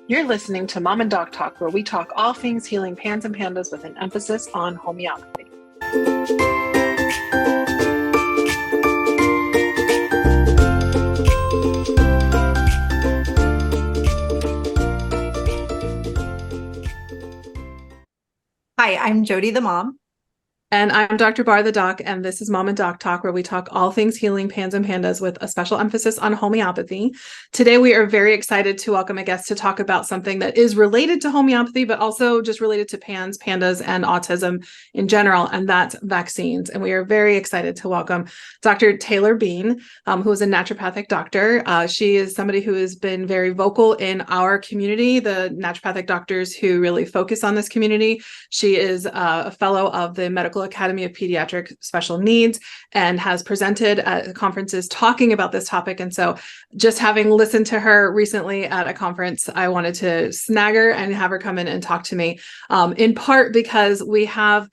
You're listening to Mom and Doc Talk, where we talk all things healing pans and pandas with an emphasis on homeopathy. Hi, I'm Jody the mom. And I'm Dr. Bar the doc, and this is Mom and Doc Talk, where we talk all things healing pans and pandas with a special emphasis on homeopathy. Today, we are very excited to welcome a guest to talk about something that is related to homeopathy, but also just related to pans, pandas, and autism in general, and that's vaccines. And we are very excited to welcome Dr. Taylor Bean, who is a naturopathic doctor. She is somebody who has been very vocal in our community, the naturopathic doctors who really focus on this community. She is a fellow of the Medical Academy of Pediatric Special Needs and has presented at conferences talking about this topic. And so just having listened to her recently at a conference, I wanted to snag her and have her come in and talk to me, in part because we have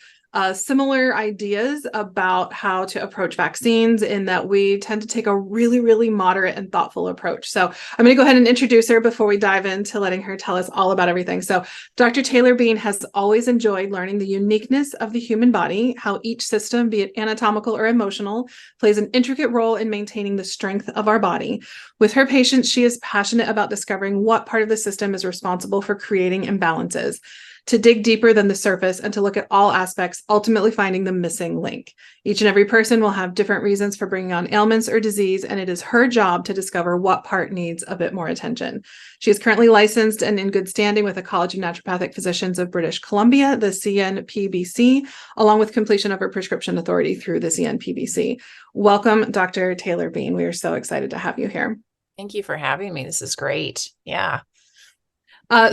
similar ideas about how to approach vaccines, in that we tend to take a really, really moderate and thoughtful approach. So I'm going to go ahead and introduce her before we dive into letting her tell us all about everything. So Dr. Taylor Bean has always enjoyed learning the uniqueness of the human body, how each system, be it anatomical or emotional, plays an intricate role in maintaining the strength of our body. With her patients, she is passionate about discovering what part of the system is responsible for creating imbalances, to dig deeper than the surface and to look at all aspects, ultimately finding the missing link. Each and every person will have different reasons for bringing on ailments or disease, and it is her job to discover what part needs a bit more attention. She is currently licensed and in good standing with the College of Naturopathic Physicians of British Columbia, the CNPBC, along with completion of her prescription authority through the CNPBC. Welcome, Dr. Taylor Bean. We are so excited to have you here. Thank you for having me. This is great. Yeah.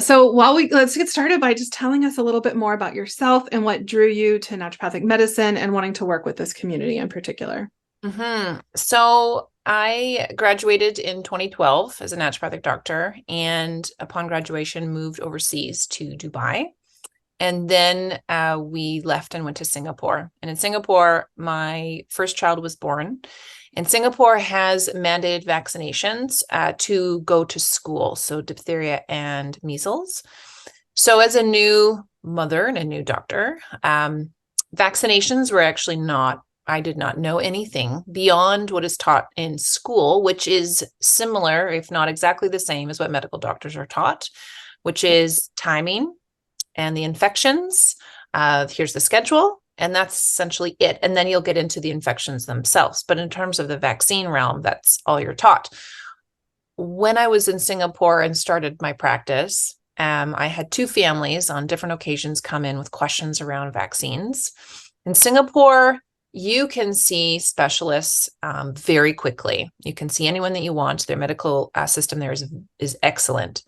So let's get started by just telling us a little bit more about yourself and what drew you to naturopathic medicine and wanting to work with this community in particular. So I graduated in 2012 as a naturopathic doctor, and upon graduation moved overseas to Dubai. And then we left and went to Singapore. And in Singapore, my first child was born. And Singapore has mandated vaccinations to go to school, so diphtheria and measles. So as a new mother and a new doctor, vaccinations were actually I did not know anything beyond what is taught in school, which is similar, if not exactly the same as what medical doctors are taught, which is timing and the infections. Here's the schedule. And that's essentially it. And then you'll get into the infections themselves. But in terms of the vaccine realm, that's all you're taught. When I was in Singapore and started my practice, I had two families on different occasions come in with questions around vaccines. In Singapore, you can see specialists very quickly. You can see anyone that you want. Their medical system there is excellent.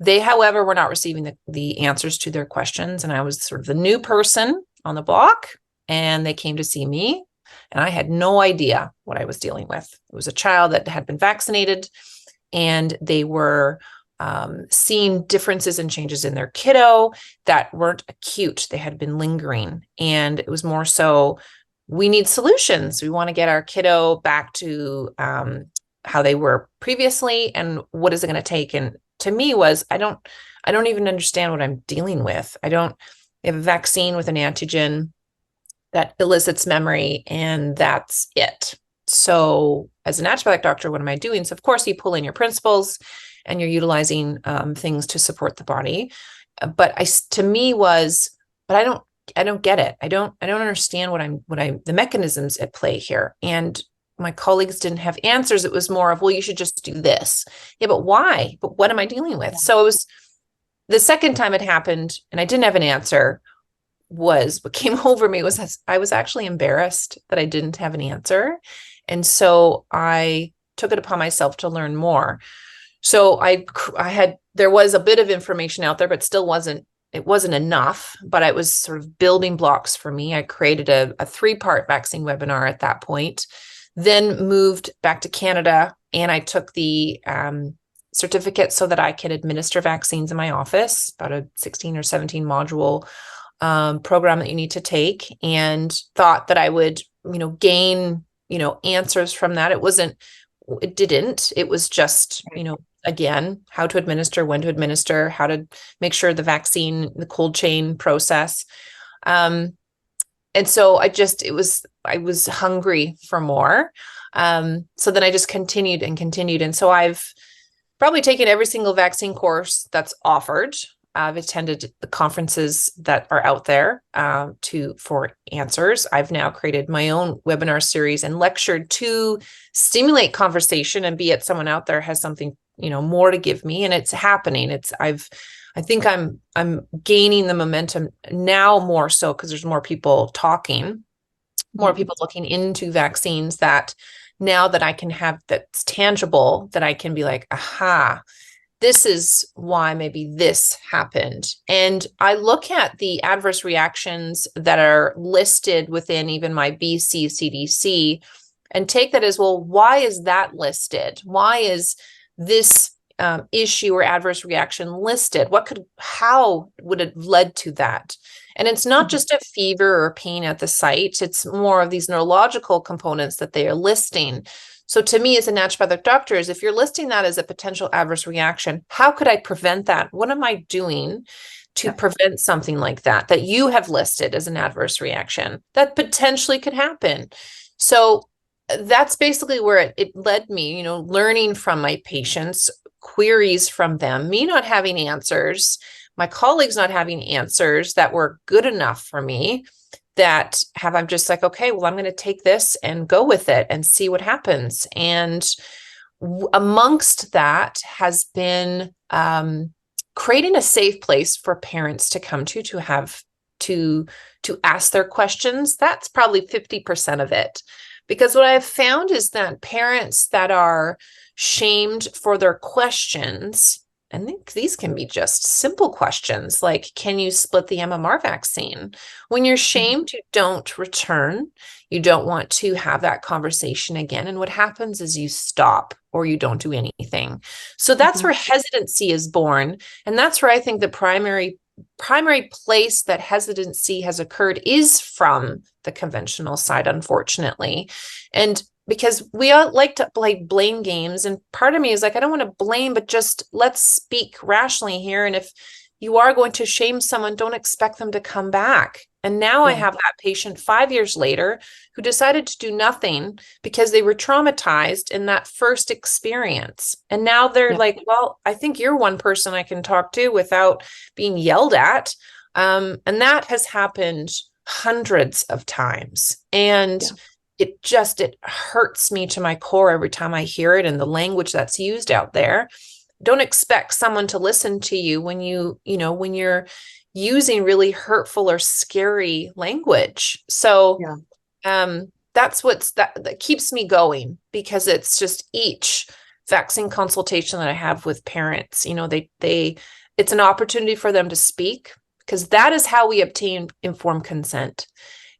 They, however, were not receiving the answers to their questions. And I was sort of the new person on the block, and they came to see me, and I had no idea what I was dealing with. It was a child that had been vaccinated, and they were seeing differences and changes in their kiddo that weren't acute. They had been lingering, and it was more so, we need solutions. We want to get our kiddo back to how they were previously, and what is it going to take? And to me was, I don't even understand what I'm dealing with. They have a vaccine with an antigen that elicits memory, and that's it. So as a naturopathic doctor, what am I doing? So of course you pull in your principles and you're utilizing things to support the body. But I don't get it. I don't understand the mechanisms at play here. And my colleagues didn't have answers. It was more of, well, you should just do this. Yeah, but why? But what am I dealing with? Yeah. So it was the second time it happened and I didn't have an answer. What came over me was I was actually embarrassed that I didn't have an answer. And so I took it upon myself to learn more. So there was a bit of information out there, but still it wasn't enough, but it was sort of building blocks for me. I created a 3-part vaccine webinar at that point, then moved back to Canada, and I took the certificate so that I could administer vaccines in my office, about a 16 or 17 module program that you need to take, and thought that I would, gain, answers from that. It was just, again, how to administer, when to administer, how to make sure the vaccine, the cold chain process. And so I was hungry for more. So then I just continued and continued. And so I've probably taken every single vaccine course that's offered. I've attended the conferences that are out there for answers. I've now created my own webinar series and lectured to stimulate conversation and be it someone out there has something, more to give me. And it's happening. I think I'm gaining the momentum now more so because there's more people talking, more people looking into vaccines that now that I can have that's tangible, that I can be like, aha, this is why maybe this happened. And I look at the adverse reactions that are listed within even my BC CDC and take that as, well, why is that listed? Why is this issue or adverse reaction listed? How would it have led to that? And it's not just a fever or pain at the site. It's more of these neurological components that they are listing. So to me, as a naturopathic doctor, is if you're listing that as a potential adverse reaction, how could I prevent that? What am I doing to prevent something like that you have listed as an adverse reaction that potentially could happen? So that's basically where it led me, learning from my patients, queries from them, me not having answers, my colleagues not having answers that were good enough for me. I'm just like, okay, well, I'm going to take this and go with it and see what happens. And amongst that has been creating a safe place for parents to come to have to ask their questions. That's probably 50% of it. Because what I've found is that parents that are shamed for their questions, and these can be just simple questions like, can you split the MMR vaccine? When you're shamed, you don't return. You don't want to have that conversation again. And what happens is you stop or you don't do anything. So that's where hesitancy is born. And that's where I think the primary place that hesitancy has occurred is from the conventional side, unfortunately. And because we all like to play blame games. And part of me is like, I don't want to blame, but just let's speak rationally here. And if you are going to shame someone, don't expect them to come back. And now I have that patient 5 years later who decided to do nothing because they were traumatized in that first experience. And now they're like, well, I think you're one person I can talk to without being yelled at. And that has happened hundreds of times. And it hurts me to my core every time I hear it and the language that's used out there. Don't expect someone to listen to you when when you're using really hurtful or scary language. So that's that keeps me going, because it's just each vaccine consultation that I have with parents, it's an opportunity for them to speak, because that is how we obtain informed consent.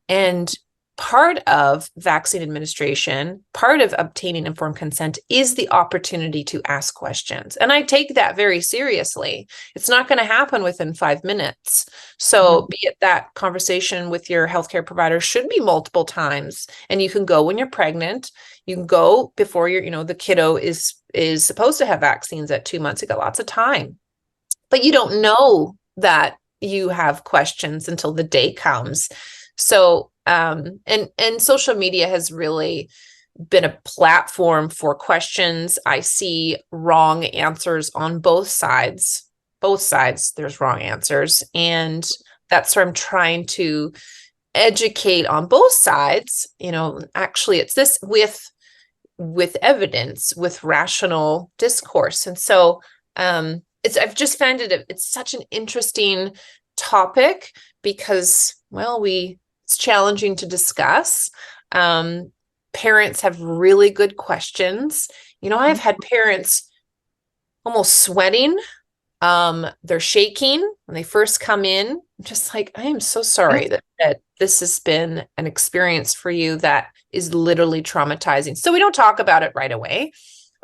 And part of vaccine administration, part of obtaining informed consent is the opportunity to ask questions. And I take that very seriously. It's not going to happen within 5 minutes. So be it that conversation with your healthcare provider should be multiple times. And you can go when you're pregnant. You can go before the kiddo is supposed to have vaccines at 2 months. You got lots of time. But you don't know that you have questions until the day comes. So and social media has really been a platform for questions. I see wrong answers on both sides. Both sides, there's wrong answers. And that's where I'm trying to educate on both sides. Actually, it's this with evidence, with rational discourse. And so I've just found it's such an interesting topic because, it's challenging to discuss. Parents have really good questions. I've had parents almost sweating. They're shaking when they first come in. I'm just like, I am so sorry that this has been an experience for you that is literally traumatizing. So we don't talk about it right away.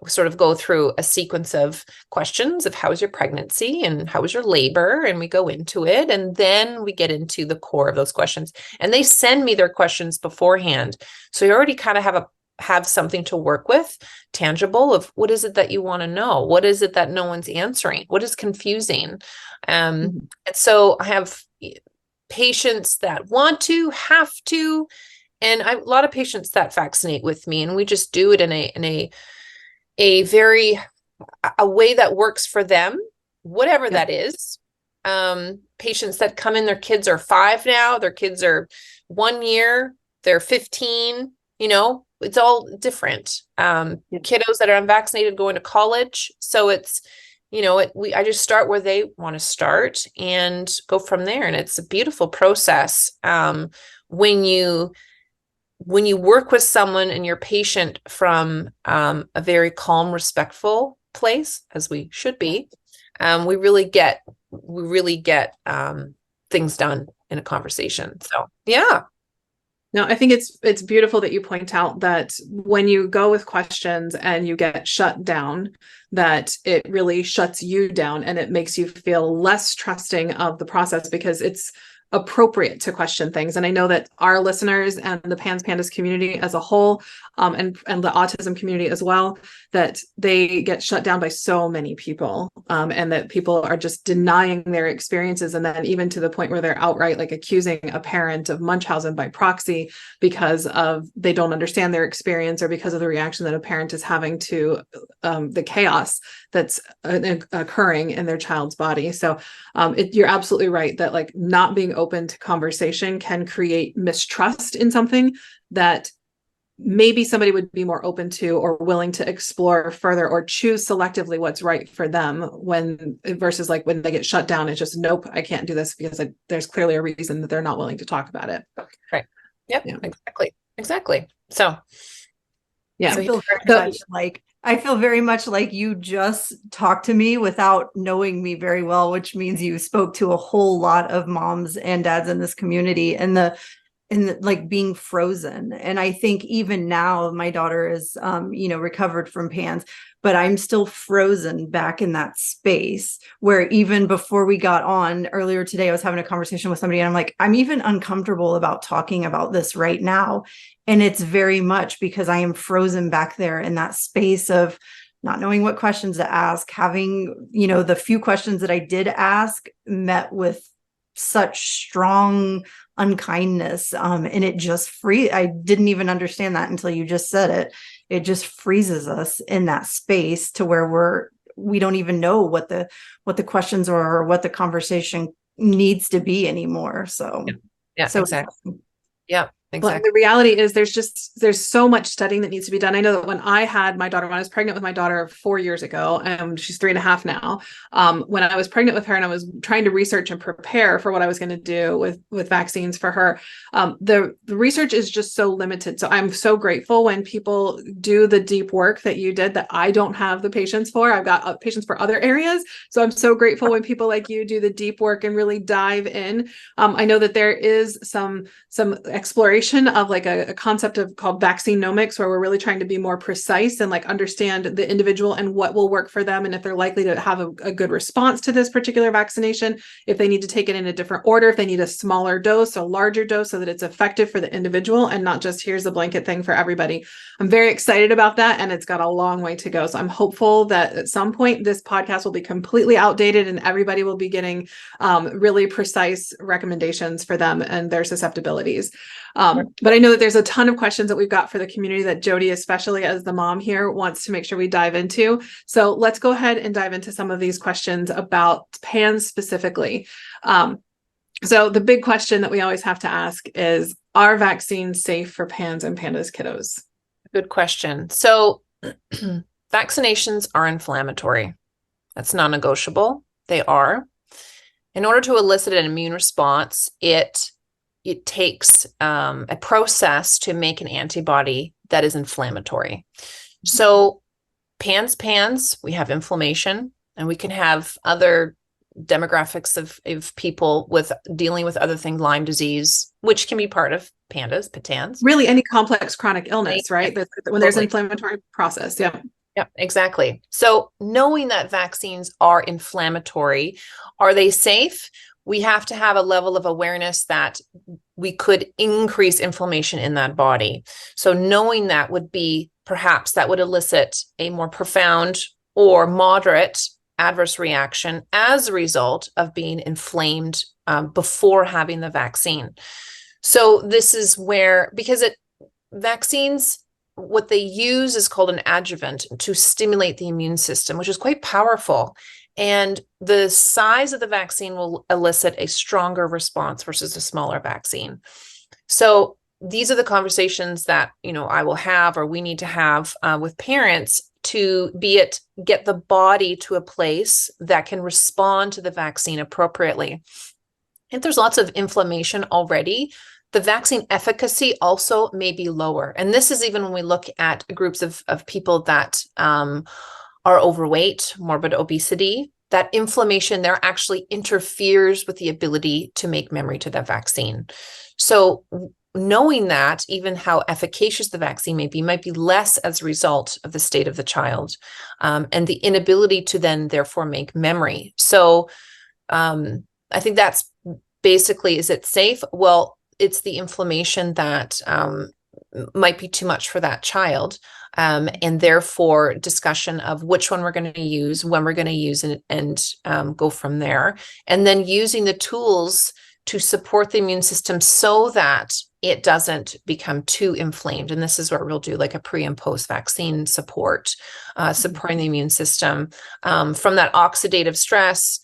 We sort of go through a sequence of questions of how was your pregnancy and how was your labor, and we go into it, and then we get into the core of those questions. And they send me their questions beforehand, so you already kind of have have something to work with, tangible, of what is it that you want to know? What is it that no one's answering? What is confusing? And so I have patients that want to, have to, and a lot of patients that vaccinate with me, and we just do it in a very a way that works for them, whatever that is. Patients that come in, their kids are 5 now, their kids are 1 year, they're 15, it's all different. Kiddos that are unvaccinated going to college. So it's, I just start where they want to start and go from there. And it's a beautiful process. When you work with someone and your patient from a very calm, respectful place, as we should be, we really get things done in a conversation. So, yeah. No, I think it's beautiful that you point out that when you go with questions and you get shut down, that it really shuts you down and it makes you feel less trusting of the process, because it's appropriate to question things. And I know that our listeners and the PANS Pandas community as a whole, and the autism community as well, that they get shut down by so many people, and that people are just denying their experiences. And then even to the point where they're outright like accusing a parent of Munchausen by proxy because of they don't understand their experience, or because of the reaction that a parent is having to the chaos that's occurring in their child's body. So you're absolutely right that like not being open to conversation can create mistrust in something that maybe somebody would be more open to or willing to explore further or choose selectively what's right for them, versus like when they get shut down, it's just, nope, I can't do this because there's clearly a reason that they're not willing to talk about it. Right. Yep. Yeah. Exactly. So, yeah. I feel very much like you just talked to me without knowing me very well, which means you spoke to a whole lot of moms and dads in this community, and like being frozen. And I think even now my daughter is, recovered from PANS, but I'm still frozen back in that space where even before we got on earlier today, I was having a conversation with somebody and I'm like, I'm even uncomfortable about talking about this right now. And it's very much because I am frozen back there in that space of not knowing what questions to ask, having, the few questions that I did ask met with such strong unkindness. And it just I didn't even understand that until you just said it. It just freezes us in that space to where we don't even know what the questions are or what the conversation needs to be anymore. So, exactly. Yeah. Exactly. Well, the reality is there's so much studying that needs to be done. I know that when I had my daughter, when I was pregnant with my daughter 4 years ago, and she's 3.5 now, when I was pregnant with her and I was trying to research and prepare for what I was going to do with vaccines for her, the research is just so limited. So I'm so grateful when people do the deep work that you did that I don't have the patience for. I've got patience for other areas. So I'm so grateful when people like you do the deep work and really dive in. I know that there is some exploration of like a concept called vaccinomics, where we're really trying to be more precise and like understand the individual and what will work for them, and if they're likely to have a good response to this particular vaccination, if they need to take it in a different order, if they need a smaller dose, a larger dose, so that it's effective for the individual and not just here's the blanket thing for everybody. I'm very excited about that, and it's got a long way to go. So I'm hopeful that at some point this podcast will be completely outdated and everybody will be getting really precise recommendations for them and their susceptibilities. But I know that there's a ton of questions that we've got for the community that Jody, especially as the mom here, wants to make sure we dive into. So let's go ahead and dive into some of these questions about PANS specifically. So the big question that we always have to ask is, are vaccines safe for PANS and PANDAS kiddos? Good question. So vaccinations are inflammatory. That's non-negotiable. They are. In order to elicit an immune response, it takes a process to make an antibody that is inflammatory. So PANS, we have inflammation, and we can have other demographics of people with dealing with other things, Lyme disease, which can be part of PANS. Really any complex chronic illness, right? When there's an inflammatory process. Yeah. Yeah, exactly. So knowing that vaccines are inflammatory, are they safe? we have to have a level of awareness that we could increase inflammation in that body. So knowing that would be, perhaps that would elicit a more profound or moderate adverse reaction as a result of being inflamed before having the vaccine. So this is where, because vaccines, what they use is called an adjuvant to stimulate the immune system, which is quite powerful. And the size of the vaccine will elicit a stronger response versus a smaller vaccine. So these are the conversations that, I will have, or we need to have with parents to get the body to a place that can respond to the vaccine appropriately. If there's lots of inflammation already, the vaccine efficacy also may be lower. And this is even when we look at groups of people that are overweight, morbid obesity, that inflammation there actually interferes with the ability to make memory to the vaccine. So knowing that, even how efficacious the vaccine might be less as a result of the state of the child and the inability to then therefore make memory. So I think that's basically, is it safe? Well, it's the inflammation that might be too much for that child. And therefore discussion of which one we're going to use, when we're going to use it, and go from there. And then using the tools to support the immune system so that it doesn't become too inflamed. And this is where we'll do like a pre and post vaccine support, supporting the immune system from that oxidative stress,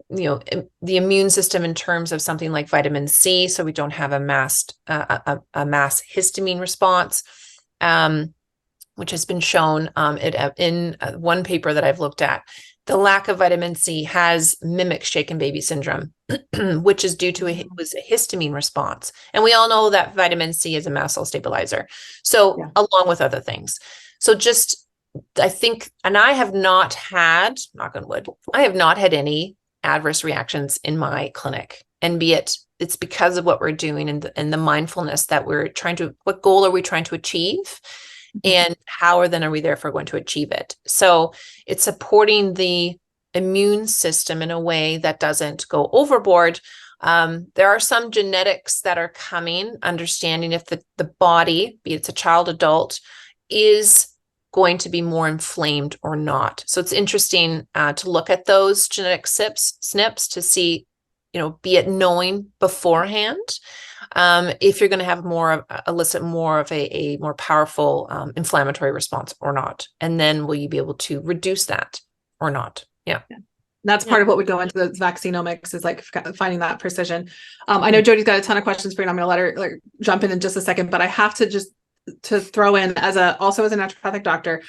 the immune system in terms of something like vitamin C, so we don't have a mass histamine response, which has been shown in one paper that I've looked at. The lack of vitamin C mimics shaken baby syndrome, which is due to a histamine response. And we all know that vitamin C is a mast cell stabilizer. So along with other things. So I think, and I have not had, knock on wood, I have not had any adverse reactions in my clinic. And it's because of what we're doing and the mindfulness that what goal are we trying to achieve? And how are we therefore going to achieve it? So it's supporting the immune system in a way that doesn't go overboard. There are some genetics that are coming, understanding if the body, be it a child, adult, is going to be more inflamed or not. So it's interesting to look at those genetic SNPs to see, be it knowing beforehand, if you're going to have elicit more of a more powerful inflammatory response or not. And then will you be able to reduce that or not? Yeah. That's part of what would go into the vaccinomics, is like finding that precision. I know Jody's got a ton of questions for you, and I'm going to let her jump in just a second, but I have to throw in also as a naturopathic doctor,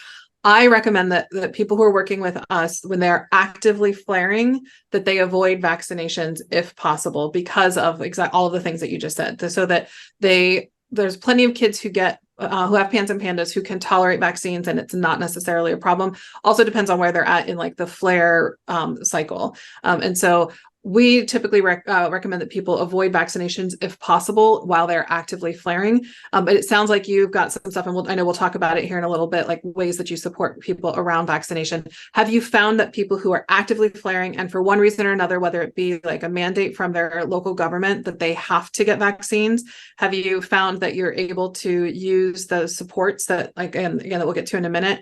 I recommend that people who are working with us, when they're actively flaring, that they avoid vaccinations if possible, because of all of the things that you just said. So that there's plenty of kids who have PANS and PANDAS who can tolerate vaccines, and it's not necessarily a problem. Also depends on where they're at in like the flare cycle. And so we typically recommend that people avoid vaccinations if possible while they're actively flaring. But it sounds like you've got some stuff, and I know we'll talk about it here in a little bit, like ways that you support people around vaccination. Have you found that people who are actively flaring, and for one reason or another, whether it be like a mandate from their local government that they have to get vaccines, have you found that you're able to use the supports that, like, and again, that we'll get to in a minute,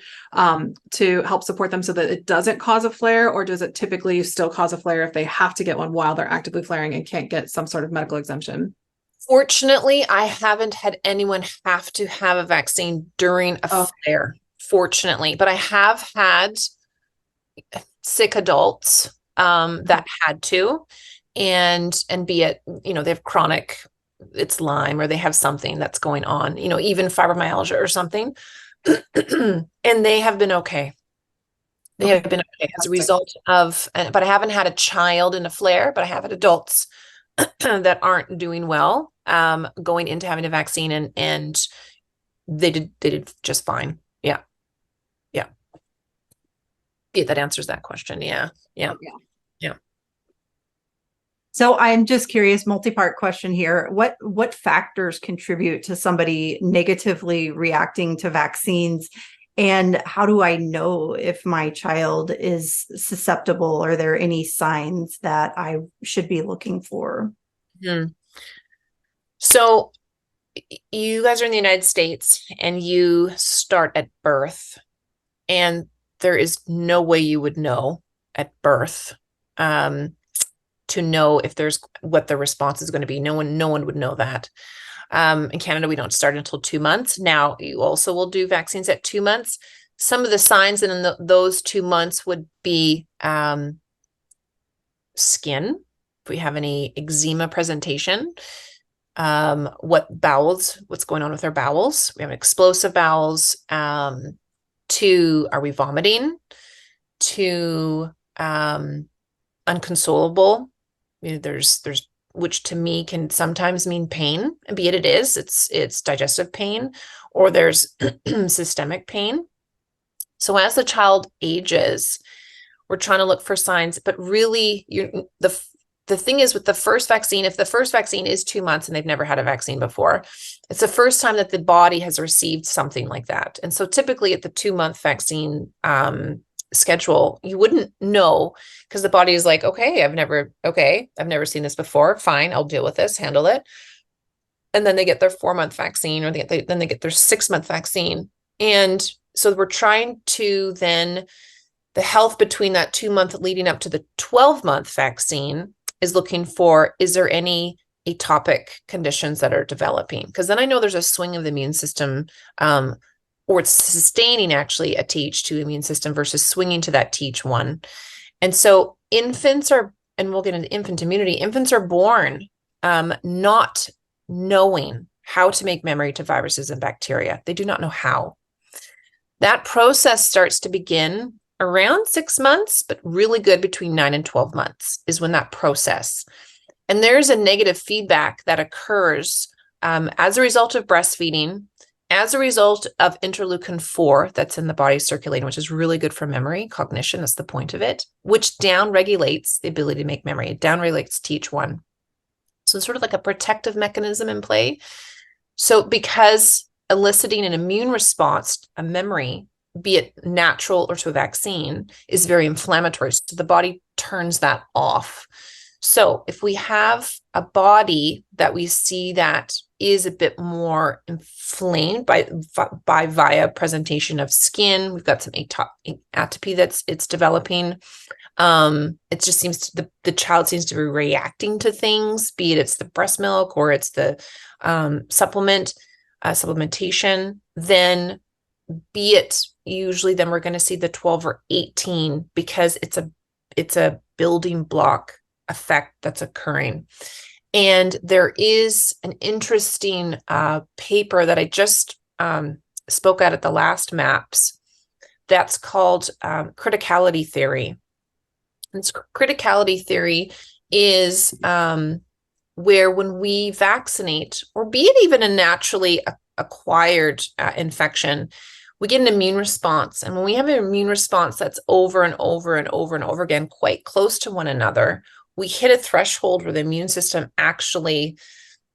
to help support them so that it doesn't cause a flare? Or does it typically still cause a flare if they have to get one while they're actively flaring and can't get some sort of medical exemption? Fortunately, I haven't had anyone have to have a vaccine during a flare, fortunately, but I have had sick adults that had to, and be it, they have chronic, it's Lyme, or they have something that's going on, even fibromyalgia or something, and they have been okay. They have been okay as a result of, but I haven't had a child in a flare, but I have had adults that aren't doing well going into having a vaccine, and they did just fine. Yeah. That answers that question. Yeah. So I'm just curious, multi-part question here. What factors contribute to somebody negatively reacting to vaccines? And how do I know if my child is susceptible? Are there any signs that I should be looking for? So you guys are in the United States and you start at birth, and there is no way you would know at birth to know if there's what the response is going to be. No one would know that. In Canada, we don't start until 2 months. Now, you also will do vaccines at 2 months. Some of the signs in those 2 months would be skin, if we have any eczema presentation, what's going on with our bowels. We have explosive bowels. To, are we vomiting? To unconsolable. There's which to me can sometimes mean pain, be it it's digestive pain, or there's systemic pain. So as the child ages, we're trying to look for signs, but really the thing is with the first vaccine, if the first vaccine is 2 months and they've never had a vaccine before, it's the first time that the body has received something like that. And so typically at the 2-month vaccine schedule, you wouldn't know, because the body is like, I've never seen this before. Fine, I'll deal with this, handle it. And then they get their 4-month vaccine, or then they get their 6-month vaccine. And so we're trying to then, the health between that 2-month leading up to the 12-month vaccine is looking for, is there any atopic conditions that are developing? Because then I know there's a swing of the immune system, or it's sustaining actually a Th2 immune system versus swinging to that Th1. And so infants are, and we'll get into infant immunity, infants are born not knowing how to make memory to viruses and bacteria. They do not know how. That process starts to begin around 6 months, but really good between 9 and 12 months is when that process. And there's a negative feedback that occurs as a result of breastfeeding, as a result of interleukin-4 that's in the body circulating, which is really good for memory, cognition, that's the point of it, which downregulates the ability to make memory. It downregulates Th1. So it's sort of like a protective mechanism in play. So because eliciting an immune response, a memory, be it natural or to a vaccine, is very inflammatory. So the body turns that off. So if we have a body that we see that is a bit more inflamed by via presentation of skin, we've got some atopy it's developing. It just seems the child seems to be reacting to things, be it's the breast milk or it's the supplementation, then be it usually then we're going to see the 12 or 18, because it's a building block effect that's occurring. And there is an interesting paper that I just spoke at the last MAPS that's called criticality theory. And criticality theory is where when we vaccinate, or be it even a naturally acquired infection, we get an immune response. And when we have an immune response that's over and over and over and over again, quite close to one another, we hit a threshold where the immune system actually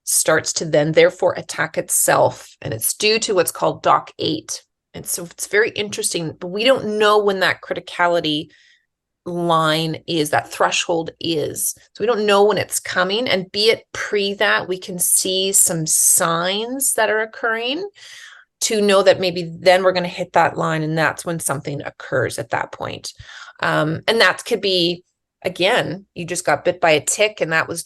starts to then therefore attack itself. And it's due to what's called DOC8. And so it's very interesting, but we don't know when that criticality line is, that threshold is. So we don't know when it's coming, and be it pre that, we can see some signs that are occurring to know that maybe then we're going to hit that line, and that's when something occurs at that point. And that could be, again, you just got bit by a tick and that was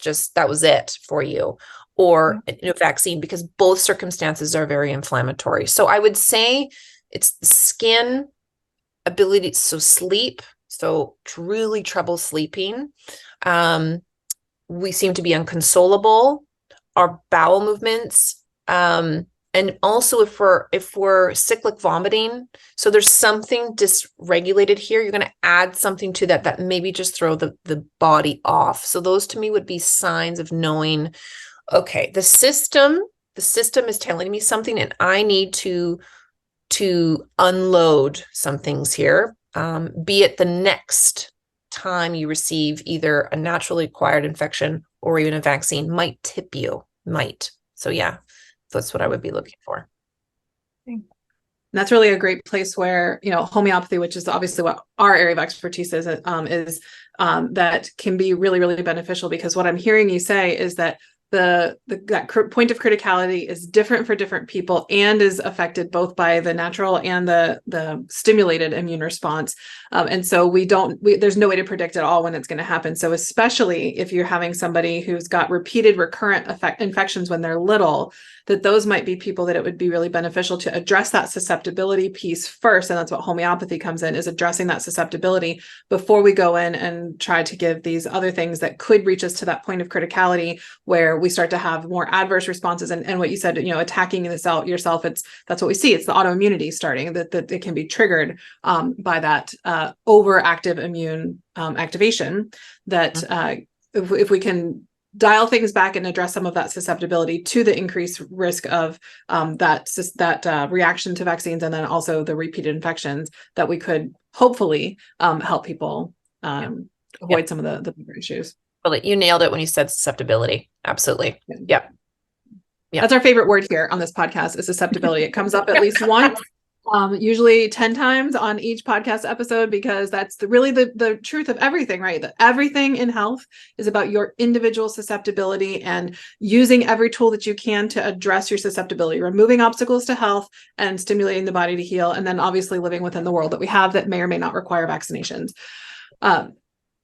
it for you, or a vaccine, because both circumstances are very inflammatory. So I would say it's the skin, ability, so sleep, so really trouble sleeping. We seem to be unconsolable, our bowel movements, and also if we're cyclic vomiting, so there's something dysregulated here, you're going to add something to that maybe just throw the body off. So those to me would be signs of knowing, okay, the system is telling me something, and I need to unload some things here. Be it the next time you receive either a naturally acquired infection or even a vaccine might tip you, So yeah, that's what I would be looking for. And that's really a great place where, homeopathy, which is obviously what our area of expertise is that can be really, really beneficial, because what I'm hearing you say is that that point of criticality is different for different people and is affected both by the natural and the stimulated immune response. And so there's no way to predict at all when it's going to happen. So especially if you're having somebody who's got repeated recurrent infections when they're little, that those might be people that it would be really beneficial to address that susceptibility piece first. And that's what homeopathy comes in, is addressing that susceptibility before we go in and try to give these other things that could reach us to that point of criticality where we start to have more adverse responses. And what you said, attacking the cell yourself, that's what we see. It's the autoimmunity starting, that it can be triggered by that overactive immune activation, that if we can dial things back and address some of that susceptibility to the increased risk of that reaction to vaccines, and then also the repeated infections, that we could hopefully help people avoid some of the bigger issues. Well, you nailed it when you said susceptibility. Absolutely. Yeah. That's our favorite word here on this podcast, is susceptibility. It comes up at least once, usually 10 times on each podcast episode, because that's really the truth of everything, right? That everything in health is about your individual susceptibility, and using every tool that you can to address your susceptibility, removing obstacles to health and stimulating the body to heal. And then obviously living within the world that we have that may or may not require vaccinations.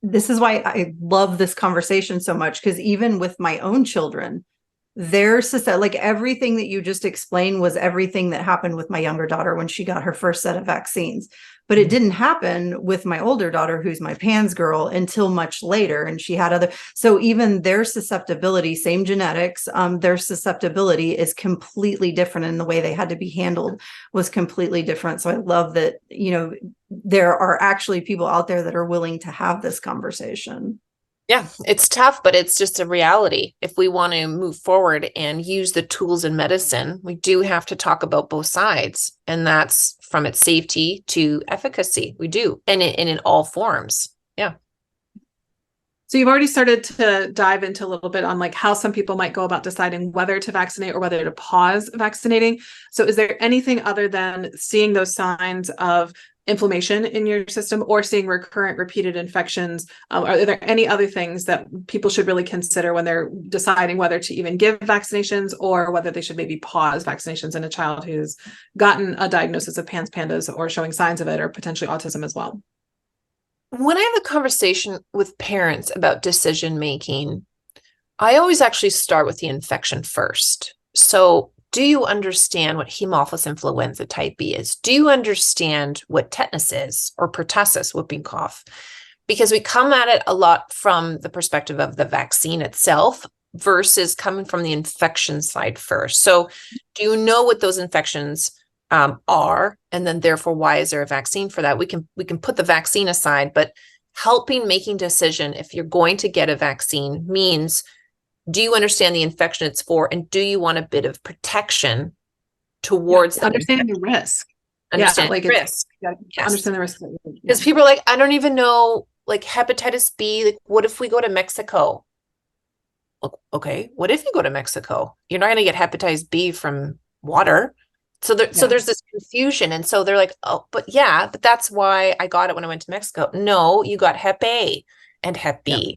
This is why I love this conversation so much, because even with my own children, like everything that you just explained was everything that happened with my younger daughter when she got her first set of vaccines. But it didn't happen with my older daughter, who's my PANS girl, until much later. And she had so even their susceptibility, same genetics, their susceptibility is completely different, and the way they had to be handled was completely different. So I love that, there are actually people out there that are willing to have this conversation. Yeah, it's tough, but it's just a reality. If we want to move forward and use the tools in medicine, we do have to talk about both sides. And that's from its safety to efficacy. We do. And in all forms. Yeah. So you've already started to dive into a little bit on like how some people might go about deciding whether to vaccinate or whether to pause vaccinating. So is there anything other than seeing those signs of inflammation in your system or seeing recurrent repeated infections? Are there any other things that people should really consider when they're deciding whether to even give vaccinations, or whether they should maybe pause vaccinations in a child who's gotten a diagnosis of PANDAS or showing signs of it, or potentially autism as well? When I have a conversation with parents about decision making, I always actually start with the infection first. So do you understand what Haemophilus influenza type B is? Do you understand what tetanus is, or pertussis, whooping cough? Because we come at it a lot from the perspective of the vaccine itself versus coming from the infection side first. So do you know what those infections are? And then therefore, why is there a vaccine for that? We can put the vaccine aside, but helping making decision if you're going to get a vaccine means, do you understand the infection it's for? And do you want a bit of protection towards understanding the risk? Understand the risk. Yes. Understand the risk. Because people are like, I don't even know, like hepatitis B, like what if we go to Mexico? Okay, what if you go to Mexico? You're not going to get hepatitis B from water. So there's this confusion. And so they're like, oh, but that's why I got it when I went to Mexico. No, you got Hep A and Hep B. Yeah.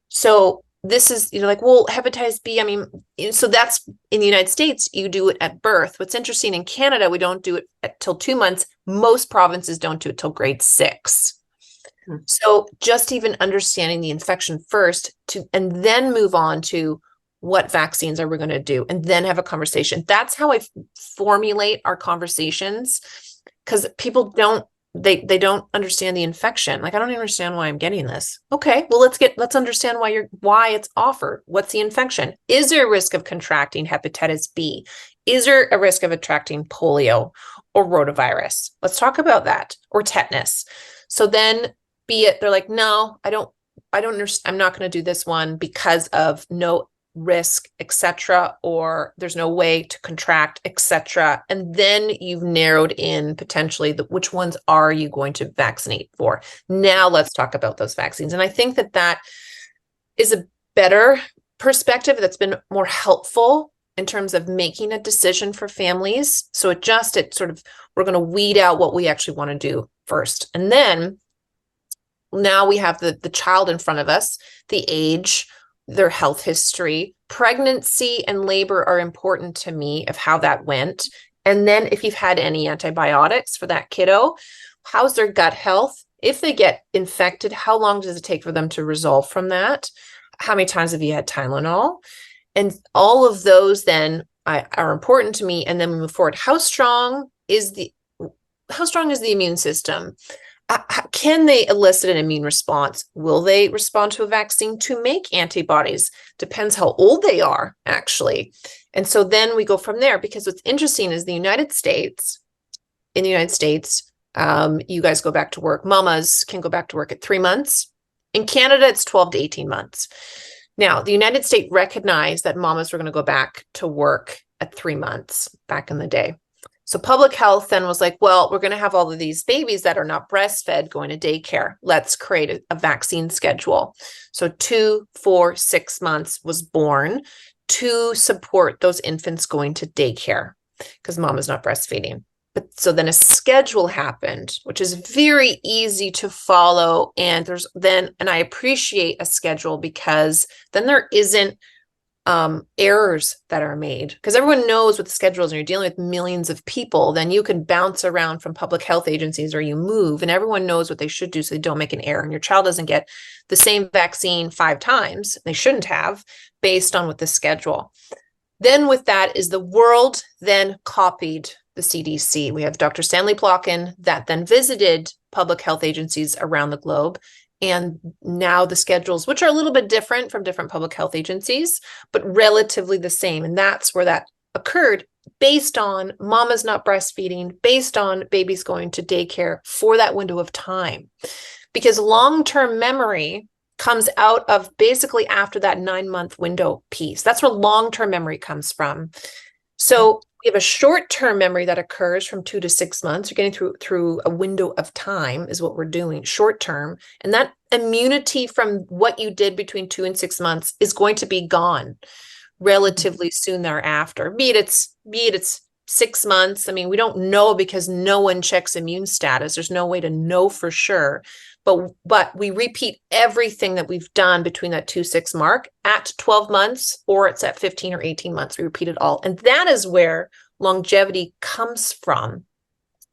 So this is, like, well, hepatitis B, I mean, so that's in the United States, you do it at birth. What's interesting, in Canada, we don't do it till 2 months. Most provinces don't do it till grade 6. So just even understanding the infection first and then move on to what vaccines are we going to do, and then have a conversation. That's how I formulate our conversations, because people don't understand the infection. Like, I don't understand why I'm getting this. Okay, well, let's understand why it's offered. What's the infection? Is there a risk of contracting hepatitis B? Is there a risk of attracting polio or rotavirus? Let's talk about that, or tetanus. So then they're like, no, I don't understand. I'm not going to do this one because of no risk, etc., or there's no way to contract, etc. And then you've narrowed in potentially which ones are you going to vaccinate for. Now let's talk about those vaccines. And I think that is a better perspective, that's been more helpful in terms of making a decision for families. So we're going to weed out what we actually want to do first. And then now we have the child in front of us, the age, their health history, pregnancy and labor are important to me of how that went. And then if you've had any antibiotics for that kiddo, how's their gut health? If they get infected, how long does it take for them to resolve from that? How many times have you had Tylenol? And all of those then are important to me. And then we move forward. How strong is the immune system? Can they elicit an immune response? Will they respond to a vaccine to make antibodies? Depends how old they are, actually. And so then we go from there, because what's interesting is in the United States, you guys go back to work. Mamas can go back to work at 3 months. In Canada, it's 12 to 18 months. Now, the United States recognized that mamas were going to go back to work at 3 months back in the day. So public health then was like, well, we're going to have all of these babies that are not breastfed going to daycare. Let's create a vaccine schedule. So 2, 4, 6 months was born to support those infants going to daycare because mom is not breastfeeding. But so then a schedule happened, which is very easy to follow. And I appreciate a schedule because then there isn't errors that are made, because everyone knows what the schedule is and you're dealing with millions of people. Then you can bounce around from public health agencies or you move and everyone knows what they should do so they don't make an error and your child doesn't get the same vaccine 5 times. They shouldn't have, based on what the schedule. Then with that is the world then copied the CDC. We have Dr. Stanley Plotkin that then visited public health agencies around the globe. And now the schedules, which are a little bit different from different public health agencies, but relatively the same. And that's where that occurred, based on mama's not breastfeeding, based on babies going to daycare for that window of time. Because long-term memory comes out of basically after that 9-month window piece. That's where long-term memory comes from. So we have a short-term memory that occurs from 2 to 6 months. You're getting through a window of time is what we're doing, short-term. And that immunity from what you did between 2 and 6 months is going to be gone relatively soon thereafter. Be it it's 6 months. I mean, we don't know because no one checks immune status. There's no way to know for sure. But we repeat everything that we've done between that 2-6 mark at 12 months, or it's at 15 or 18 months. We repeat it all. And that is where longevity comes from,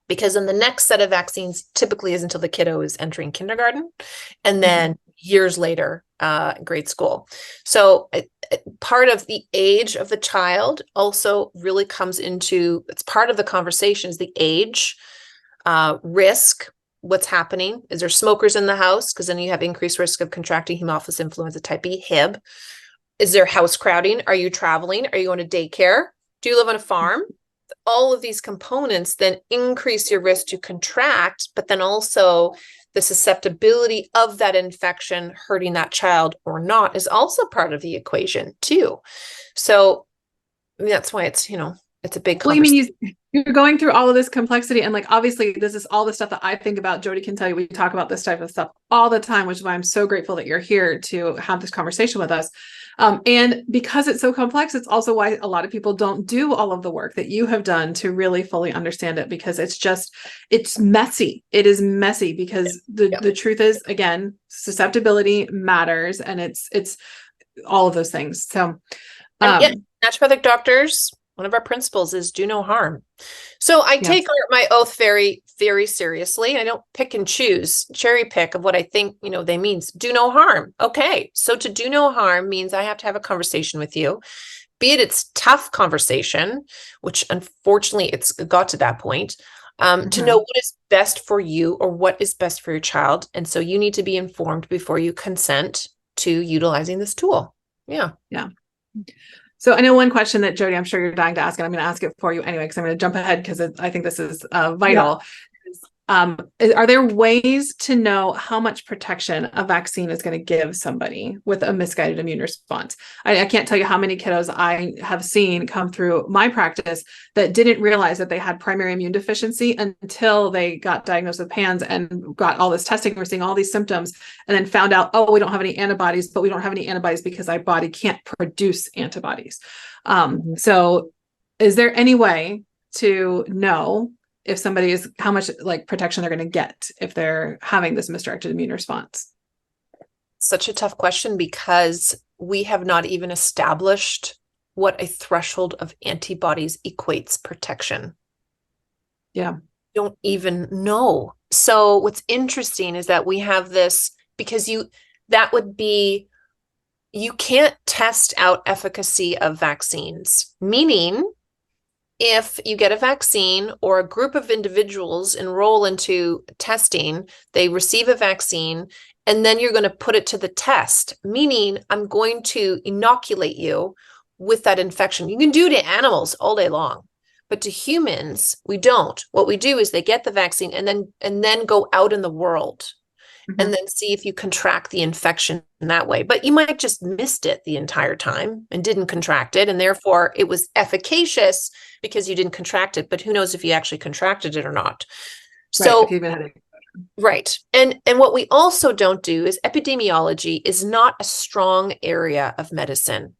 because then the next set of vaccines typically is until the kiddo is entering kindergarten and then years later, grade school. So part of the age of the child also really comes into, it's part of the conversation, is the age, risk. What's happening? Is there smokers in the house? Because then you have increased risk of contracting Haemophilus influenza type B, Hib. Is there house crowding? Are you traveling? Are you going to daycare? Do you live on a farm? All of these components then increase your risk to contract, but then also the susceptibility of that infection hurting that child or not is also part of the equation too. So I mean, that's why it's, it's a big conversation. Well, I mean, you're going through all of this complexity, and like, obviously this is all the stuff that I think about. Jody can tell you, we talk about this type of stuff all the time, which is why I'm so grateful that you're here to have this conversation with us. And because it's so complex, it's also why a lot of people don't do all of the work that you have done to really fully understand it, because it's messy. It is messy because the truth is, again, susceptibility matters, and it's all of those things. So, naturopathic doctors, one of our principles is do no harm. So I take my oath very, very seriously. I don't pick and choose, cherry pick of what I think, they means do no harm. Okay. So to do no harm means I have to have a conversation with you, be it's tough conversation, which unfortunately it's got to that point, to know what is best for you or what is best for your child. And so you need to be informed before you consent to utilizing this tool. Yeah. Yeah. So I know one question that, Jody, I'm sure you're dying to ask, and I'm going to ask it for you anyway, because I'm going to jump ahead because I think this is vital. Are there ways to know how much protection a vaccine is going to give somebody with a misguided immune response? I can't tell you how many kiddos I have seen come through my practice that didn't realize that they had primary immune deficiency until they got diagnosed with PANS and got all this testing. We're seeing all these symptoms and then found out, oh, we don't have any antibodies, but we don't have any antibodies because our body can't produce antibodies. So is there any way to know if somebody is, how much like protection they're going to get if they're having this misdirected immune response? Such a tough question because we have not even established what a threshold of antibodies equates protection. Yeah. Don't even know. So what's interesting is that we have this because you can't test out efficacy of vaccines, meaning if you get a vaccine or a group of individuals enroll into testing, they receive a vaccine, and then you're going to put it to the test, meaning I'm going to inoculate you with that infection. You can do it to animals all day long, but to humans, we don't. What we do is they get the vaccine and then go out in the world and then see if you contract the infection in that way. But you might just missed it the entire time and didn't contract it. And therefore it was efficacious because you didn't contract it. But who knows if you actually contracted it or not. So, right. And what we also don't do is epidemiology is not a strong area of medicine.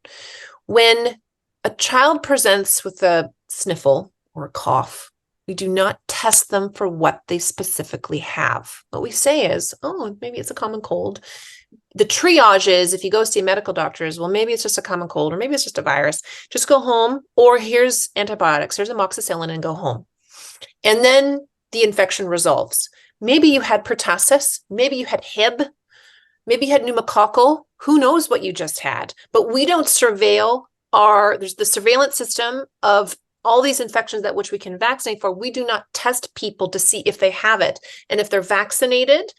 When a child presents with a sniffle or a cough, we do not test them for what they specifically have. What we say is, oh, maybe it's a common cold. The triage is, if you go see a medical doctor, is, well, maybe it's just a common cold, or maybe it's just a virus. Just go home, or here's antibiotics, here's amoxicillin, and go home. And then the infection resolves. Maybe you had pertussis, maybe you had Hib, maybe you had pneumococcal. Who knows what you just had? But we don't surveil there's the surveillance system of all these infections that which we can vaccinate for. We do not test people to see if they have it. And if they're vaccinated,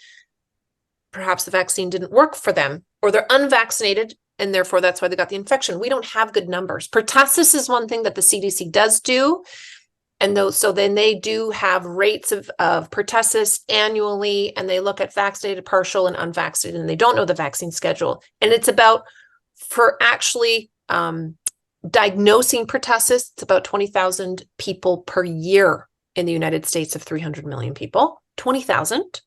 perhaps the vaccine didn't work for them, or they're unvaccinated, and therefore that's why they got the infection. We don't have good numbers. Pertussis is one thing that the CDC does do. And so then they do have rates of pertussis annually, and they look at vaccinated, partial, and unvaccinated, and they don't know the vaccine schedule. And it's about, for actually diagnosing pertussis, it's about 20,000 people per year in the United States of 300 million people, 20,000.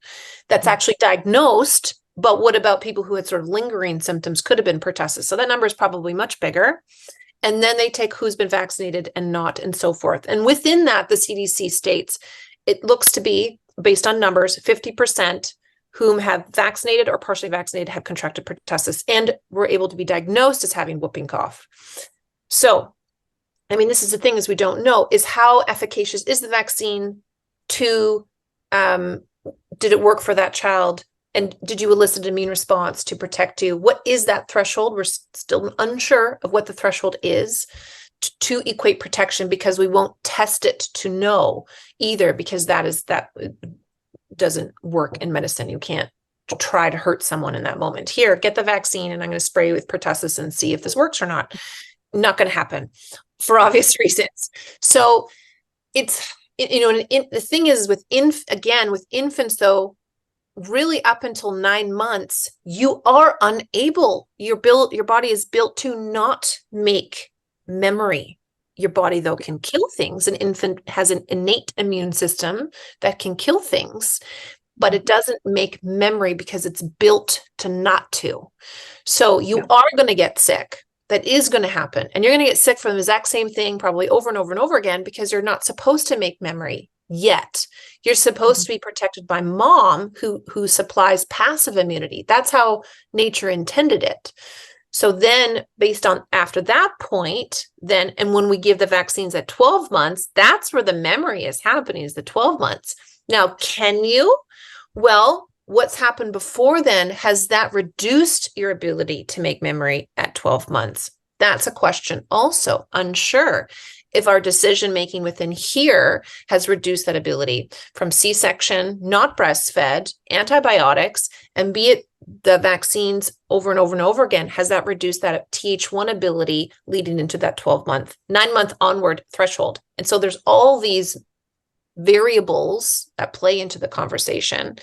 That's actually diagnosed. But what about people who had sort of lingering symptoms, could have been pertussis? So that number is probably much bigger. And then they take who's been vaccinated and not, and so forth. And within that, the CDC states, it looks to be, based on numbers, 50% whom have vaccinated or partially vaccinated have contracted pertussis and were able to be diagnosed as having whooping cough. So, I mean, this is the thing, is we don't know, is how efficacious is the vaccine to, did it work for that child? And did you elicit an immune response to protect you? What is that threshold? We're still unsure of what the threshold is to equate protection, because we won't test it to know either, because that doesn't work in medicine. You can't try to hurt someone in that moment. Here, get the vaccine and I'm going to spray you with pertussis and see if this works or not. Not going to happen for obvious reasons. So it's, the thing is with infants though, really up until 9 months, you are unable, your body is built to not make memory. Your body though can kill things. An infant has an innate immune system that can kill things, but it doesn't make memory because it's built to not to. So you are going to get sick. That is going to happen. And you're going to get sick from the exact same thing, probably over and over and over again, because you're not supposed to make memory yet. You're supposed to be protected by mom who supplies passive immunity. That's how nature intended it. So then based on after that point, and when we give the vaccines at 12 months, that's where the memory is happening, is the 12 months. Now, can you? Well, what's happened before then, has that reduced your ability to make memory at 12 months? That's a question also, unsure if our decision-making within here has reduced that ability from C-section, not breastfed, antibiotics, and be it the vaccines over and over and over again, has that reduced that Th1 ability leading into that 9-month onward threshold? And so there's all these variables that play into the conversation.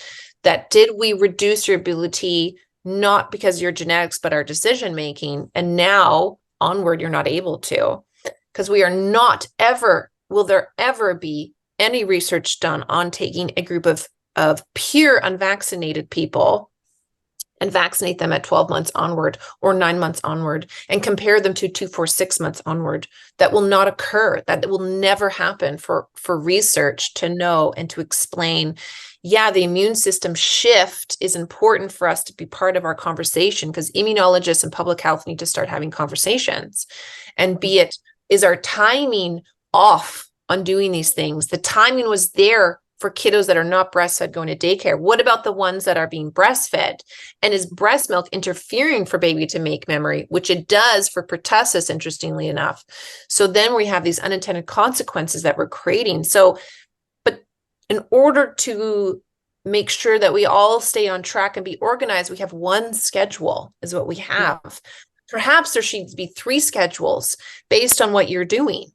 That did we reduce your ability, not because of your genetics, but our decision making, and now onward you're not able to, because we are not ever, will there ever be any research done on taking a group of pure unvaccinated people and vaccinate them at 12 months onward or 9 months onward and compare them to 2, 4, 6 months onward. That will not occur. That will never happen for research to know and to explain. Yeah, the immune system shift is important for us to be part of our conversation, because immunologists and public health need to start having conversations. And be it, is our timing off on doing these things? The timing was there for kiddos that are not breastfed going to daycare. What about the ones that are being breastfed? And is breast milk interfering for baby to make memory, which it does for pertussis, interestingly enough. So then we have these unintended consequences that we're creating. So, but in order to make sure that we all stay on track and be organized, we have one schedule is what we have. Yeah. Perhaps there should be 3 schedules based on what you're doing,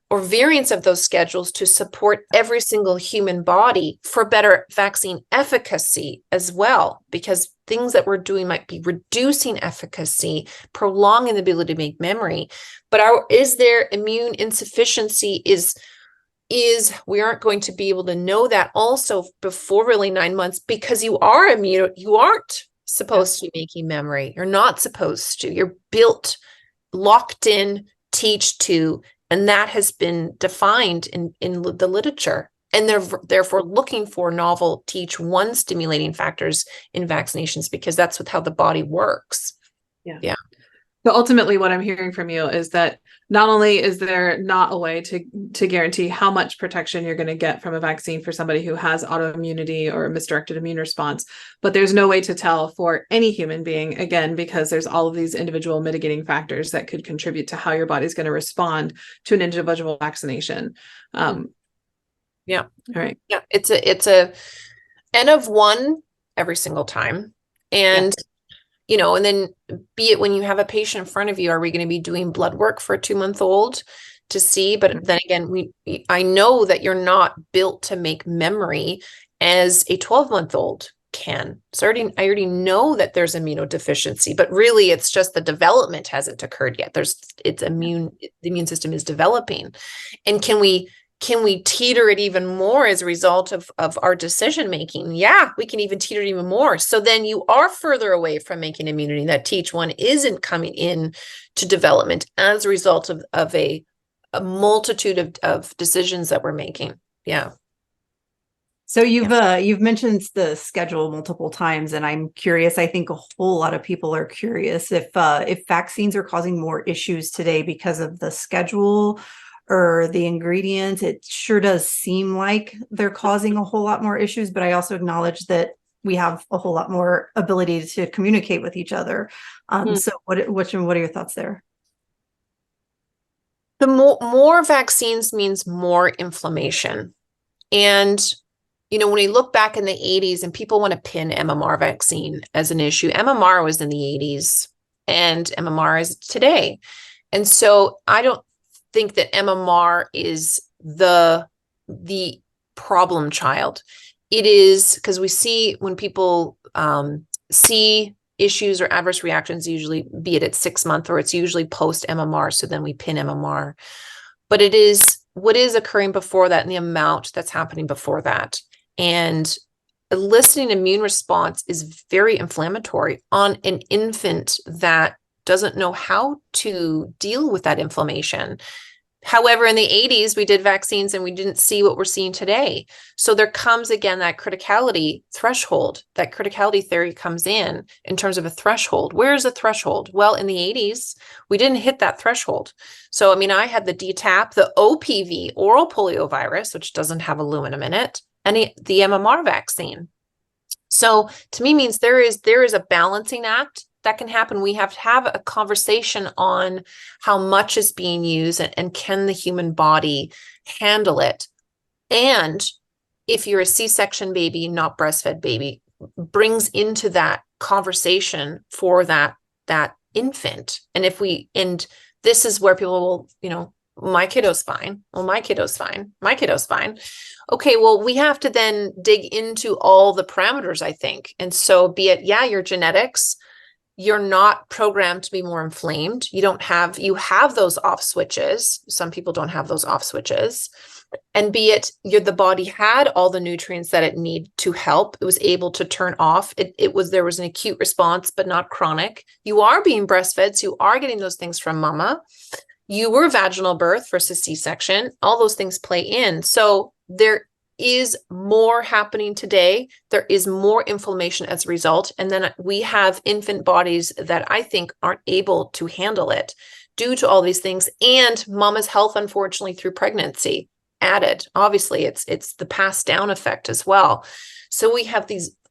or variants of those schedules to support every single human body for better vaccine efficacy as well, because things that we're doing might be reducing efficacy, prolonging the ability to make memory. But is there immune insufficiency? Is we aren't going to be able to know that also before really 9 months, because you aren't supposed to be making memory. You're not supposed to. You're built, locked in, teach to. And that has been defined in the literature. And they're therefore looking for novel Th1 stimulating factors in vaccinations, because that's how the body works. Yeah. So ultimately what I'm hearing from you is that not only is there not a way to guarantee how much protection you're going to get from a vaccine for somebody who has autoimmunity or a misdirected immune response, but there's no way to tell for any human being, again, because there's all of these individual mitigating factors that could contribute to how your body's going to respond to an individual vaccination. Yeah. All right. Yeah. It's a N of 1 every single time. And and then be it when you have a patient in front of you, are we going to be doing blood work for a 2-month-old to see? But then again, I know that you're not built to make memory as a 12-month-old can. So I already know that there's immunodeficiency, but really it's just the development hasn't occurred yet. The immune system is developing. And can we teeter it even more as a result of our decision making? Yeah, we can even teeter it even more. So then you are further away from making immunity. That Th1 isn't coming in to development as a result of a multitude of decisions that we're making. Yeah. So you've mentioned the schedule multiple times, and I'm curious. I think a whole lot of people are curious if vaccines are causing more issues today because of the schedule or the ingredients. It sure does seem like they're causing a whole lot more issues, but I also acknowledge that we have a whole lot more ability to communicate with each other. So what are your thoughts there? The more vaccines means more inflammation. And, when we look back in the 80s and people want to pin MMR vaccine as an issue, MMR was in the 80s and MMR is today. And so I don't think that MMR is the problem child. It is because we see when people see issues or adverse reactions, usually be it at 6 months or it's usually post MMR. So then we pin MMR, but it is what is occurring before that and the amount that's happening before that. And eliciting immune response is very inflammatory on an infant that doesn't know how to deal with that inflammation. However, in the 80s, we did vaccines and we didn't see what we're seeing today. So there comes again that criticality threshold. That criticality theory comes in terms of a threshold. Where is the threshold? Well, in the 80s, we didn't hit that threshold. So, I had the DHANP, the OPV, oral poliovirus, which doesn't have aluminum in it, and the MMR vaccine. So to me means there is a balancing act that can happen. We have to have a conversation on how much is being used and can the human body handle it. And if you're a C-section baby, not breastfed baby, brings into that conversation for that infant. And this is where people will, my kiddo's fine. Well, my kiddo's fine. My kiddo's fine. Okay, well, we have to then dig into all the parameters, I think. And so be it, yeah, your genetics, you're not programmed to be more inflamed. You have those off switches. Some people don't have those off switches. And be it the body had all the nutrients that it needed to help. It was able to turn off. There was an acute response, but not chronic. You are being breastfed, so you are getting those things from mama. You were vaginal birth versus C-section. All those things play in. So there is more happening today. There is more inflammation as a result. And then we have infant bodies that I think aren't able to handle it due to all these things, and mama's health, unfortunately, through pregnancy added. Obviously, it's the passed down effect as well. So we have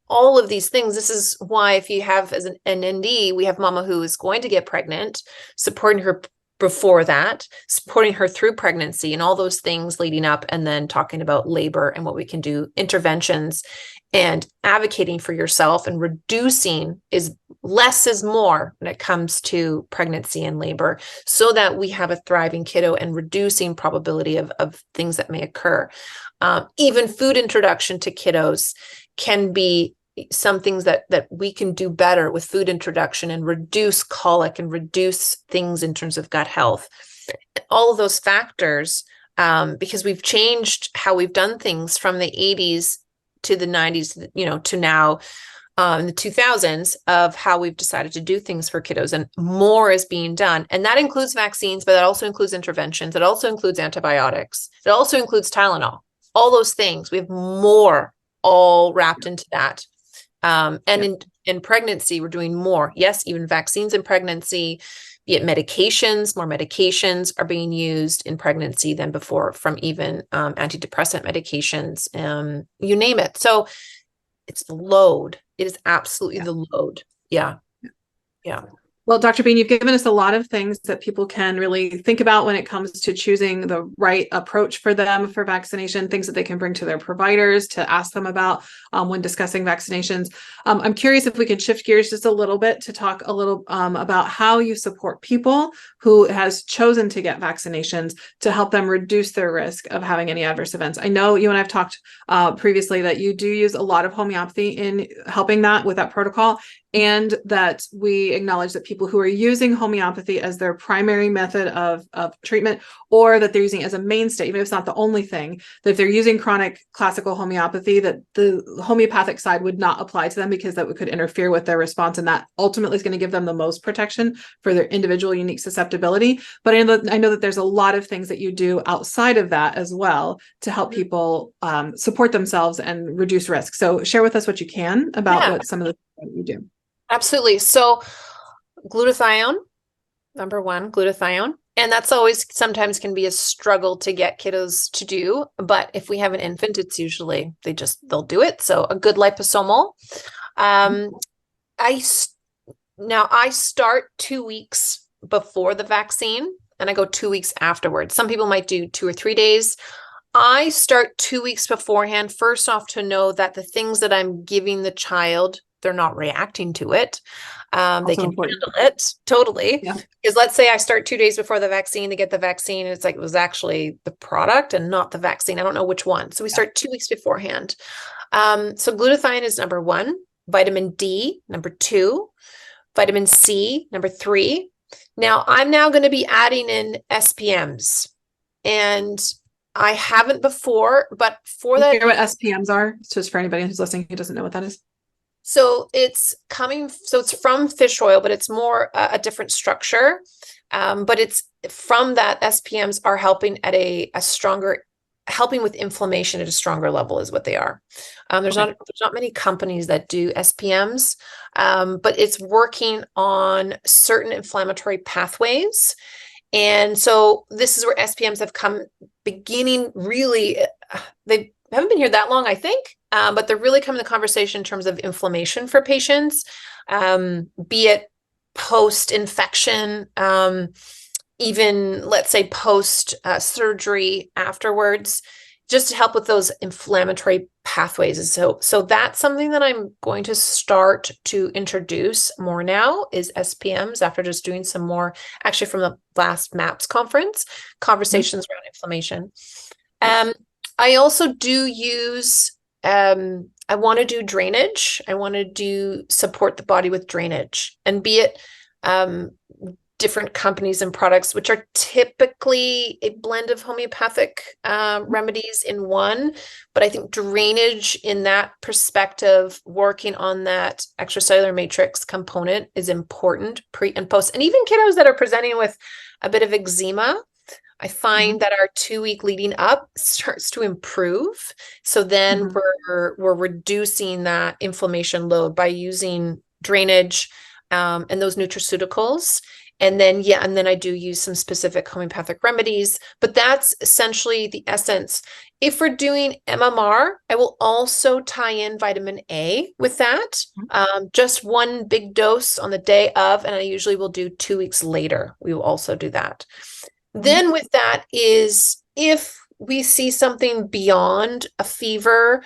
all of these things. This is why if you have as an ND, we have mama who is going to get pregnant, supporting her before that, supporting her through pregnancy and all those things leading up, and then talking about labor and what we can do, interventions, and advocating for yourself and reducing less is more when it comes to pregnancy and labor, so that we have a thriving kiddo and reducing probability of things that may occur. Even food introduction to kiddos can be some things that we can do better with food introduction and reduce colic and reduce things in terms of gut health. All of those factors, because we've changed how we've done things from the 80s to the 90s, to now in the 2000s, of how we've decided to do things for kiddos, and more is being done. And that includes vaccines, but that also includes interventions. It also includes antibiotics. It also includes Tylenol, all those things. We have more all wrapped into that. In pregnancy, we're doing more. Yes, even vaccines in pregnancy, be it medications, more medications are being used in pregnancy than before, from even antidepressant medications, you name it. So it's the load. It is absolutely the load. Yeah. Yeah. Well, Dr. Bean, you've given us a lot of things that people can really think about when it comes to choosing the right approach for them for vaccination, things that they can bring to their providers to ask them about when discussing vaccinations. I'm curious if we could shift gears just a little bit to talk a little about how you support people who has chosen to get vaccinations to help them reduce their risk of having any adverse events. I know you and I've talked previously that you do use a lot of homeopathy in helping that with that protocol, and that we acknowledge that people who are using homeopathy as their primary method of treatment, or that they're using it as a mainstay, even if it's not the only thing, that if they're using chronic classical homeopathy, that the homeopathic side would not apply to them, because that could interfere with their response, and that ultimately is going to give them the most protection for their individual unique susceptibility. But I know that there's a lot of things that you do outside of that as well to help people support themselves and reduce risk. So share with us what you can about what some of the things that you do. Absolutely. So glutathione, number one, glutathione. And that's always sometimes can be a struggle to get kiddos to do. But if we have an infant, it's usually they'll do it. So a good liposomal. I start 2 weeks before the vaccine, and I go 2 weeks afterwards. Some people might do 2 or 3 days. I start 2 weeks beforehand, first off, to know that the things that I'm giving the child, they're not reacting to it. They can handle it totally. Yeah. Because let's say I start 2 days before the vaccine to get the vaccine, and it's like it was actually the product and not the vaccine. I don't know which one. So we start 2 weeks beforehand. So glutathione is number one, vitamin D, number two, vitamin C, number three. Now I'm going to be adding in SPMs, and I haven't before, but for that. Hear what SPMs are? Just for anybody who's listening who doesn't know what that is. So it's from fish oil, but it's more a different structure. But it's from that SPMs are helping at helping with inflammation at a stronger level is what they are. There's not many companies that do SPMs, but it's working on certain inflammatory pathways. And so this is where SPMs have come beginning really, they haven't been here that long, I think. But they're really coming to conversation in terms of inflammation for patients, be it post-infection, even let's say post-surgery afterwards. just to help with those inflammatory pathways. And so that's something that I'm going to start to introduce more now is SPMs after just doing some more, actually from the last MAPS conference, conversations around inflammation. I also do use, I want to do drainage. I want to do support the body with drainage, and be it different companies and products, which are typically a blend of homeopathic remedies in one. But I think drainage in that perspective, working on that extracellular matrix component is important pre and post. And even kiddos that are presenting with a bit of eczema, I find that our 2 week leading up starts to improve. So then we're reducing that inflammation load by using drainage and those nutraceuticals. And then, and then I do use some specific homeopathic remedies, but that's essentially the essence. If we're doing MMR, I will also tie in vitamin A with that. Just one big dose on the day of, and I usually will do 2 weeks later. We will also do that. Then with that is if we see something beyond a fever,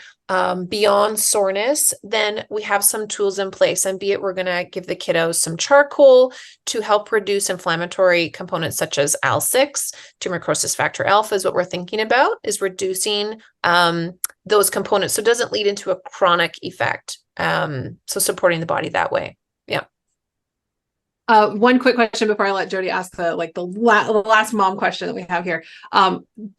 beyond soreness, then we have some tools in place. And be it we're going to give the kiddos some charcoal to help reduce inflammatory components such as IL-6, tumor necrosis factor alpha is what we're thinking about, is reducing those components so it doesn't lead into a chronic effect. So supporting the body that way. Yeah. One quick question before I let Jody ask the last mom question that we have here.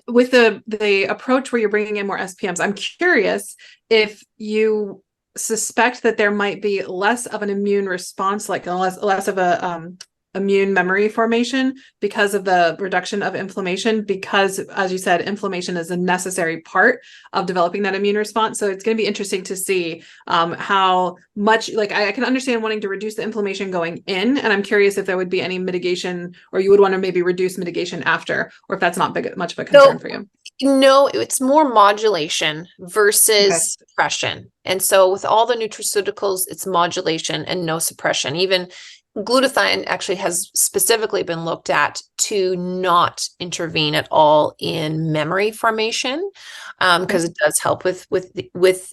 With the approach where you're bringing in more SPMs, I'm curious if you suspect that there might be less of an immune response, like less of a immune memory formation because of the reduction of inflammation, because as you said, inflammation is a necessary part of developing that immune response. So it's going to be interesting to see how much, like I can understand wanting to reduce the inflammation going in, and I'm curious if there would be any mitigation, or you would want to maybe reduce mitigation after, or if that's not much of a concern for you. No, it's more modulation versus suppression. And so with all the nutraceuticals, it's modulation and no suppression. Even glutathione actually has specifically been looked at to not intervene at all in memory formation, because it does help with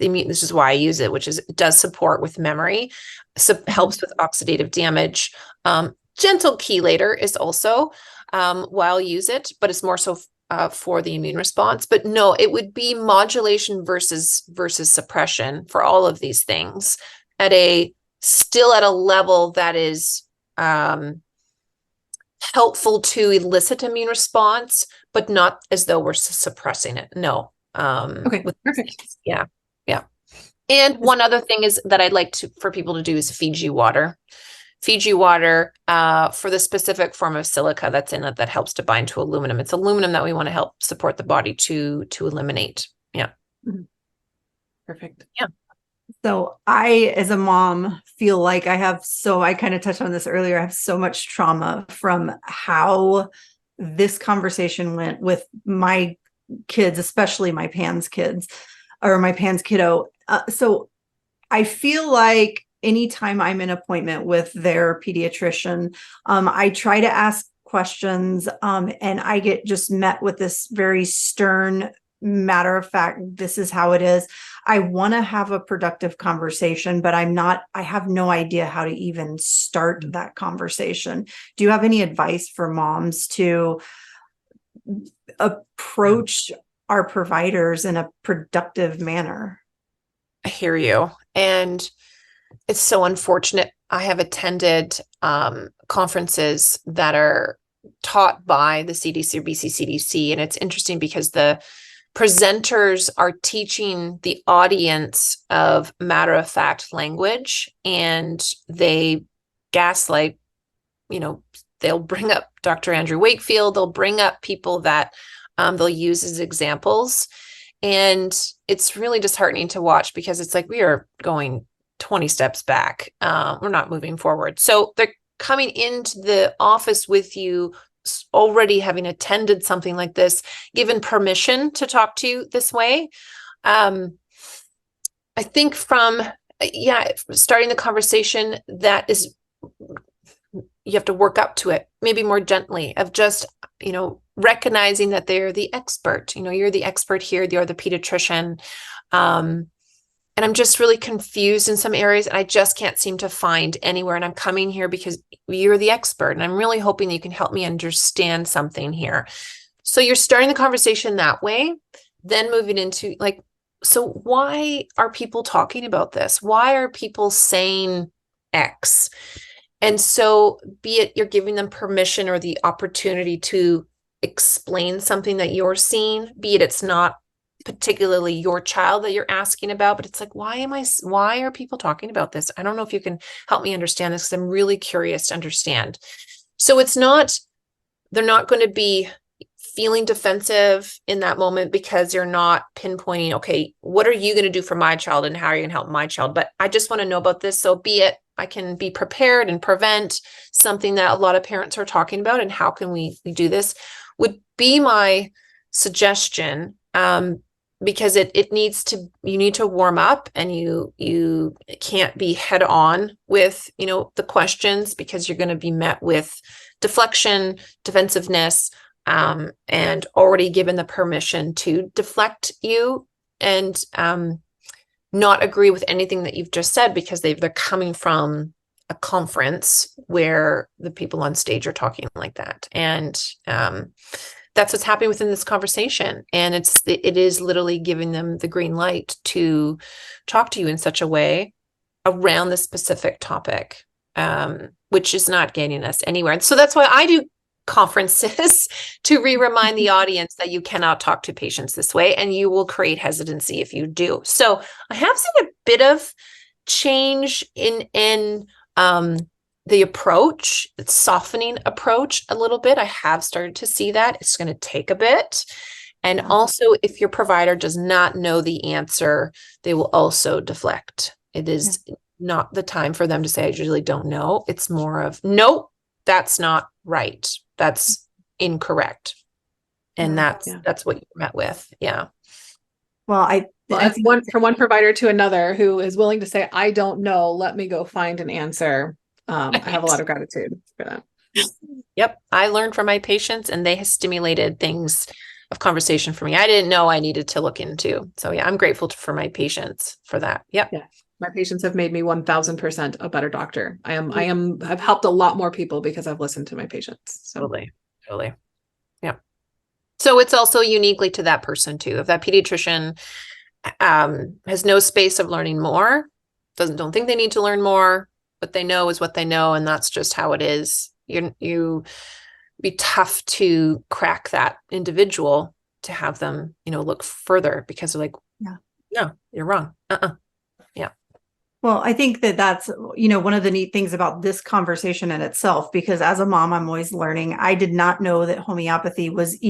immune. This is why I use it, which is it does support with memory, helps with oxidative damage. Gentle chelator is also why I'll use it, but it's more so for the immune response. But no, it would be modulation versus suppression for all of these things still at a level that is helpful to elicit immune response, but not as though we're suppressing it. No. Okay, perfect. Yeah. And one other thing is that I'd like for people to do is Fiji water. Fiji water for the specific form of silica that's in it that helps to bind to aluminum. It's aluminum that we want to help support the body to eliminate. Yeah. Perfect. Yeah. So I, as a mom, feel like I kind of touched on this earlier. I have so much trauma from how this conversation went with my kids, especially my PANS kids or my PANS kiddo. So I feel like anytime I'm in appointment with their pediatrician, I try to ask questions and I get just met with this very stern, matter of fact, this is how it is. I want to have a productive conversation, but I have no idea how to even start that conversation. Do you have any advice for moms to approach our providers in a productive manner? I hear you. And it's so unfortunate. I have attended conferences that are taught by the CDC or BCCDC. And it's interesting because the presenters are teaching the audience of matter-of-fact language, and they gaslight, they'll bring up Dr. Andrew Wakefield, they'll bring up people that they'll use as examples. And it's really disheartening to watch because it's like we are going 20 steps back. We're not moving forward. So they're coming into the office with you already having attended something like this, given permission to talk to you this way. I think from starting the conversation, that is, you have to work up to it, maybe more gently, of just, recognizing that they're the expert. You're the expert here. You're the pediatrician. And I'm just really confused in some areas, and I just can't seem to find anywhere. And I'm coming here because you're the expert, and I'm really hoping that you can help me understand something here. So you're starting the conversation that way, then moving into like, so why are people talking about this? Why are people saying X? And so be it you're giving them permission or the opportunity to explain something that you're seeing, be it it's not particularly your child that you're asking about, but it's like, why are people talking about this? I don't know if you can help me understand this, because I'm really curious to understand. So they're not going to be feeling defensive in that moment because you're not pinpointing, okay, what are you going to do for my child and how are you going to help my child? But I just want to know about this. So be it I can be prepared and prevent something that a lot of parents are talking about, and how can we do this, would be my suggestion. Because you need to warm up, and you can't be head on with, the questions, because you're going to be met with deflection, defensiveness, and already given the permission to deflect you and not agree with anything that you've just said, because they're coming from a conference where the people on stage are talking like that. And that's what's happening within this conversation. And it is literally giving them the green light to talk to you in such a way around this specific topic, which is not getting us anywhere. And so that's why I do conferences to remind the audience that you cannot talk to patients this way, and you will create hesitancy if you do. So I have seen a bit of change in the approach, it's softening approach a little bit. I have started to see that. It's going to take a bit. And also, if your provider does not know the answer, they will also deflect. It is not the time for them to say, I usually don't know. It's more of, nope, that's not right. That's incorrect. And that's what you're met with. Yeah. Well, that's from one provider to another who is willing to say, I don't know, let me go find an answer. I have a lot of gratitude for that. Yep. I learned from my patients, and they have stimulated things of conversation for me I didn't know I needed to look into. So yeah, I'm grateful for my patients for that. Yep. Yeah. My patients have made me 1000% a better doctor. I've helped a lot more people because I've listened to my patients. So. Totally. Yeah. So it's also uniquely to that person too. If that pediatrician has no space of learning more, don't think they need to learn more, what they know is what they know, and that's just how it is. You be tough to crack that individual to have them, look further, because they're like, no, you're wrong. Yeah. Well, I think that's, one of the neat things about this conversation in itself, because as a mom, I'm always learning. I did not know that homeopathy was I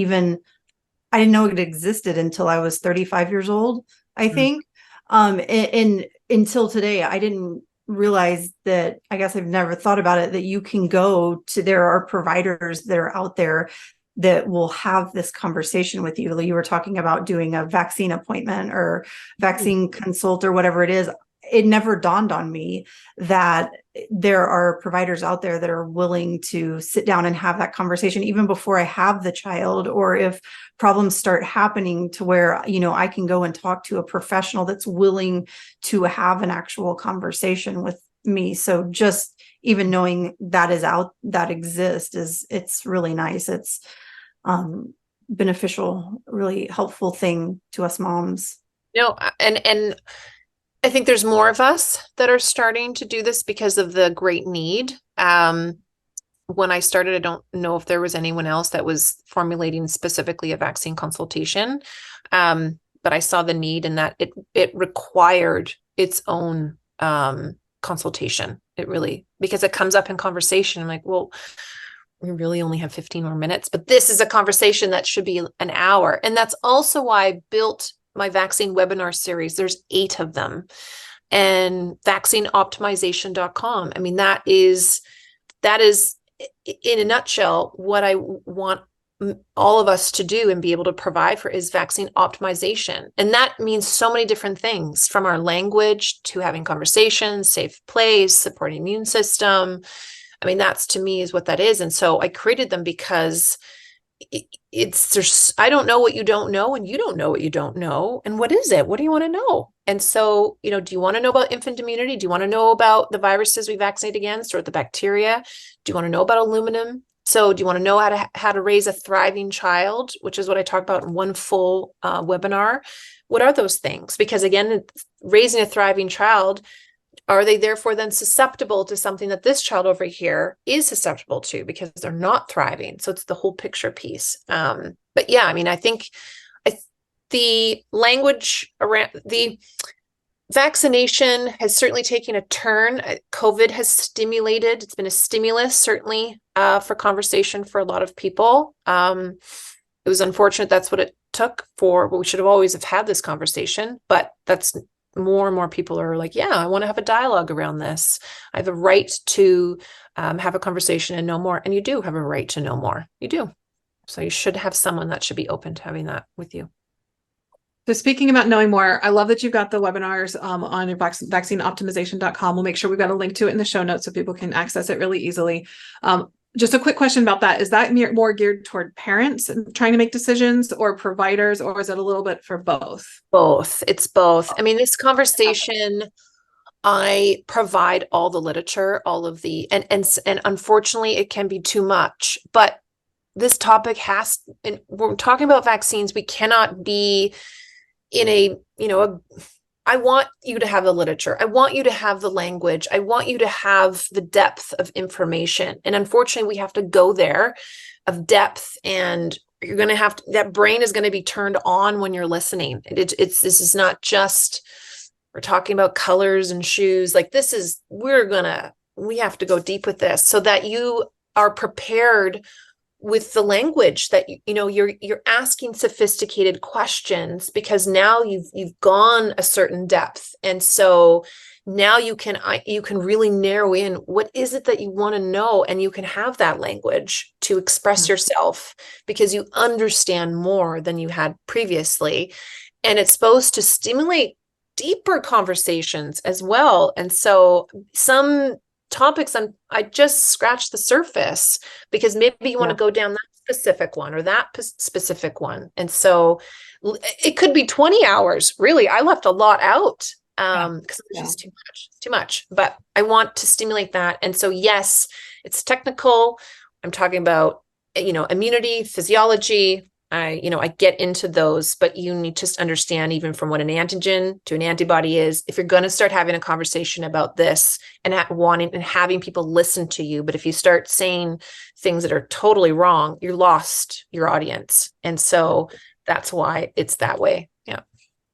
didn't know it existed until I was 35 years old, I think. And until today, I didn't realize that, I guess I've never thought about it, that you can there are providers that are out there that will have this conversation with you. You were talking about doing a vaccine appointment or vaccine consult or whatever it is. It never dawned on me that there are providers out there that are willing to sit down and have that conversation even before I have the child, or if problems start happening to where, I can go and talk to a professional that's willing to have an actual conversation with me. So just even knowing that exists it's really nice. It's beneficial, really helpful thing to us moms. And I think there's more of us that are starting to do this because of the great need. When I started, I don't know if there was anyone else that was formulating specifically a vaccine consultation. But I saw the need, and that it required its own consultation. It really, because it comes up in conversation. I'm like, well, we really only have 15 more minutes, but this is a conversation that should be an hour. And that's also why I built my vaccine webinar series. There's 8 of them, and vaccineoptimization.com. I mean, that is in a nutshell what I want all of us to do and be able to provide for is vaccine optimization. And that means so many different things, from our language to having conversations, safe place, supporting immune system. I mean, that's, to me, is what that is. And so I created them because I don't know what you don't know, and you don't know what you don't know. And what is it? What do you want to know? And so, do you want to know about infant immunity? Do you want to know about the viruses we vaccinate against, or the bacteria? Do you want to know about aluminum? So do you want to know how to raise a thriving child, which is what I talk about in one full webinar? What are those things? Because again, raising a thriving child, are they therefore then susceptible to something that this child over here is susceptible to because they're not thriving? So it's the whole picture piece. But yeah, I mean, I think the language around the vaccination has certainly taken a turn. COVID has stimulated, it's been a stimulus, certainly, for conversation for a lot of people. It was unfortunate that's what it took but we should have always have had this conversation, but that's more and more people are like, yeah, I want to have a dialogue around this. I have a right to have a conversation and know more. And you do have a right to know more. You do. So you should have someone that should be open to having that with you. So speaking about knowing more, I love that you've got the webinars on your vaccineoptimization.com. We'll make sure we've got a link to it in the show notes so people can access it really easily. Just a quick question about that. Is that more geared toward parents trying to make decisions, or providers, or is it a little bit for both? Both. It's both. I mean, this conversation, I provide all the literature, all of the, and unfortunately it can be too much, but this topic and we're talking about vaccines. We cannot be in I want you to have the literature. I want you to have the language. I want you to have the depth of information. And unfortunately, we have to go there of depth, and you're going to have that brain is going to be turned on when you're listening. This is not just, we're talking about colors and shoes. Like we have to go deep with this so that you are prepared with the language that you're asking sophisticated questions, because now you've gone a certain depth, and so now you can really narrow in what is it that you want to know, and you can have that language to express yourself because you understand more than you had previously, and it's supposed to stimulate deeper conversations as well. And so some topics I just scratched the surface, because maybe you want to go down that specific one or that specific one. And so it could be 20 hours. Really, I left a lot out because it's just too much, but I want to stimulate that. And so, yes, it's technical. I'm talking about, immunity, physiology. I get into those, but you need to understand, even from what an antigen to an antibody is, if you're going to start having a conversation about this and wanting and having people listen to you. But if you start saying things that are totally wrong, you lost your audience. And so that's why it's that way. Yeah.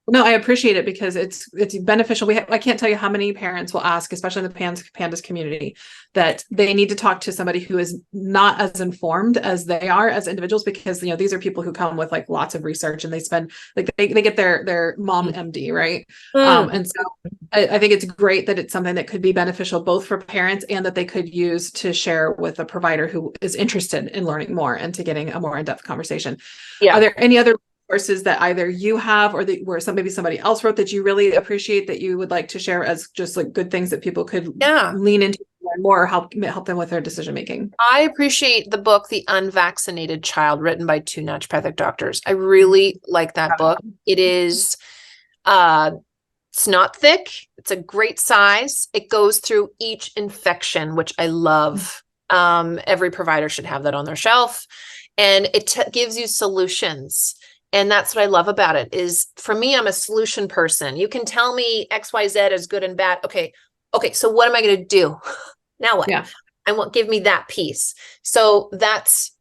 No, I appreciate it because it's beneficial. I can't tell you how many parents will ask, especially in the PANDAS community, that they need to talk to somebody who is not as informed as they are as individuals, because these are people who come with like lots of research, and they spend they get their mom MD, right? And so I think it's great that it's something that could be beneficial both for parents and that they could use to share with a provider who is interested in learning more and to getting a more in-depth conversation. Yeah. Are there any other resources that either you have or that maybe somebody else wrote that you really appreciate that you would like to share as just like good things that people could lean into more, or help them with their decision making? I appreciate the book, The Unvaccinated Child, written by 2 naturopathic doctors. I really like that book. It is it's not thick. It's a great size. It goes through each infection, which I love. Every provider should have that on their shelf, and it gives you solutions. And that's what I love about it is, for me, I'm a solution person. You can tell me XYZ is good and bad. Okay. So what am I going to do? Now what? Yeah. Give me that piece. So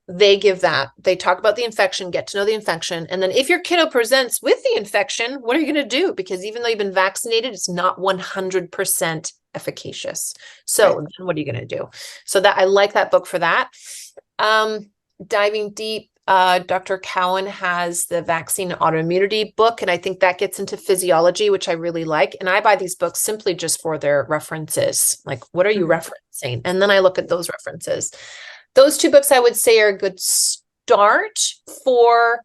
they give that. They talk about the infection, get to know the infection. And then if your kiddo presents with the infection, what are you going to do? Because even though you've been vaccinated, it's not 100% efficacious. So then what are you going to do? So that I like that book for that. Diving deep, Dr. Cowan has the vaccine autoimmunity book, and I think that gets into physiology, which I really like. And I buy these books simply just for their references. Like, what are you referencing? And then I look at those references. Those 2 books I would say are a good start for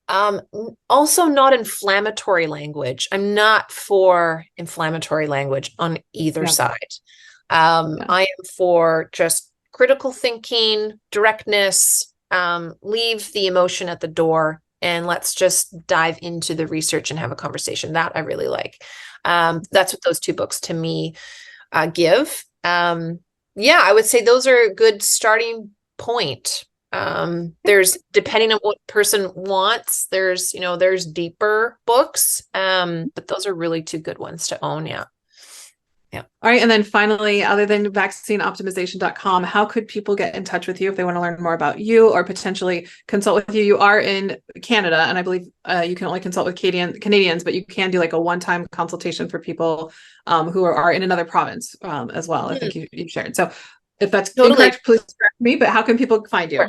also not inflammatory language. I'm not for inflammatory language on either side. I am for just critical thinking, directness, leave the emotion at the door and let's just dive into the research and have a conversation. That I really like. That's what those two books to me give. Yeah, I would say those are a good starting point. There's, depending on what person wants, there's deeper books. But those are really two good ones to own. Yeah. Yeah. All right. And then finally, other than vaccineoptimization.com, how could people get in touch with you if they want to learn more about you or potentially consult with you? You are in Canada, and I believe you can only consult with Canadians, but you can do like a one-time consultation for people who are in another province as well. I think you shared. So if that's incorrect, please correct me, but how can people find you?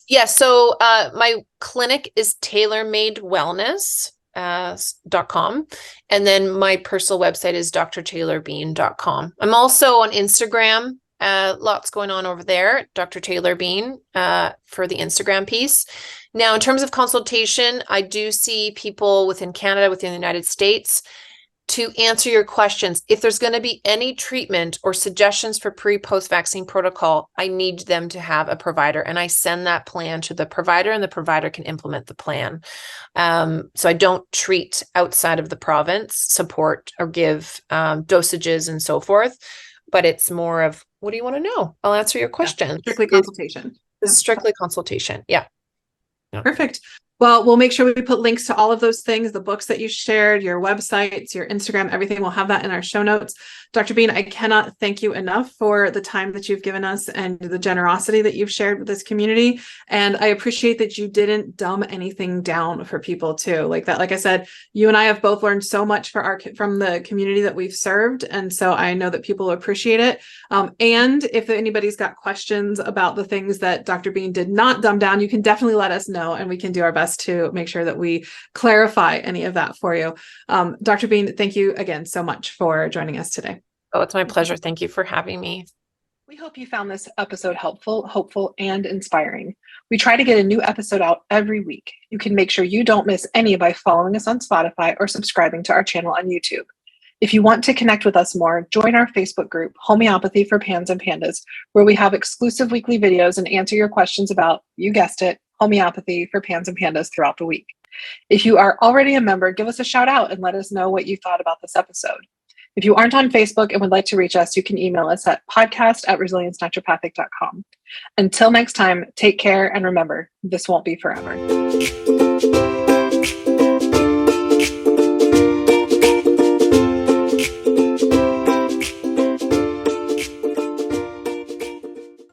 Yeah. So my clinic is taylormadewellness.com. And then my personal website is drtaylorbean.com. I'm also on Instagram. Lots going on over there. Dr. Taylor Bean for the Instagram piece. Now, in terms of consultation, I do see people within Canada, within the United States. To answer your questions, if there's going to be any treatment or suggestions for pre-post-vaccine protocol, I need them to have a provider, and I send that plan to the provider, and the provider can implement the plan. So I don't treat outside of the province, support or give dosages and so forth, but it's more of, what do you want to know? I'll answer your question. Strictly consultation. It's strictly consultation. Yeah. Perfect. Well, we'll make sure we put links to all of those things, the books that you shared, your websites, your Instagram, everything. We'll have that in our show notes. Dr. Bean, I cannot thank you enough for the time that you've given us and the generosity that you've shared with this community. And I appreciate that you didn't dumb anything down for people too. Like that, like I said, you and I have both learned so much from the community that we've served. And so I know that people appreciate it. And if anybody's got questions about the things that Dr. Bean did not dumb down, you can definitely let us know, and we can do our best to make sure that we clarify any of that for you. Dr. Bean, thank you again so much for joining us today. Oh, it's my pleasure. Thank you for having me. We hope you found this episode helpful, hopeful, and inspiring. We try to get a new episode out every week. You can make sure you don't miss any by following us on Spotify or subscribing to our channel on YouTube. If you want to connect with us more, join our Facebook group, Homeopathy for Pans and Pandas, where we have exclusive weekly videos and answer your questions about, you guessed it, homeopathy for pans and pandas throughout the week. If you are already a member, give us a shout out and let us know what you thought about this episode. If you aren't on Facebook and would like to reach us, you can email us at podcast@resiliencenaturopathic.com. Until next time, take care and remember, this won't be forever.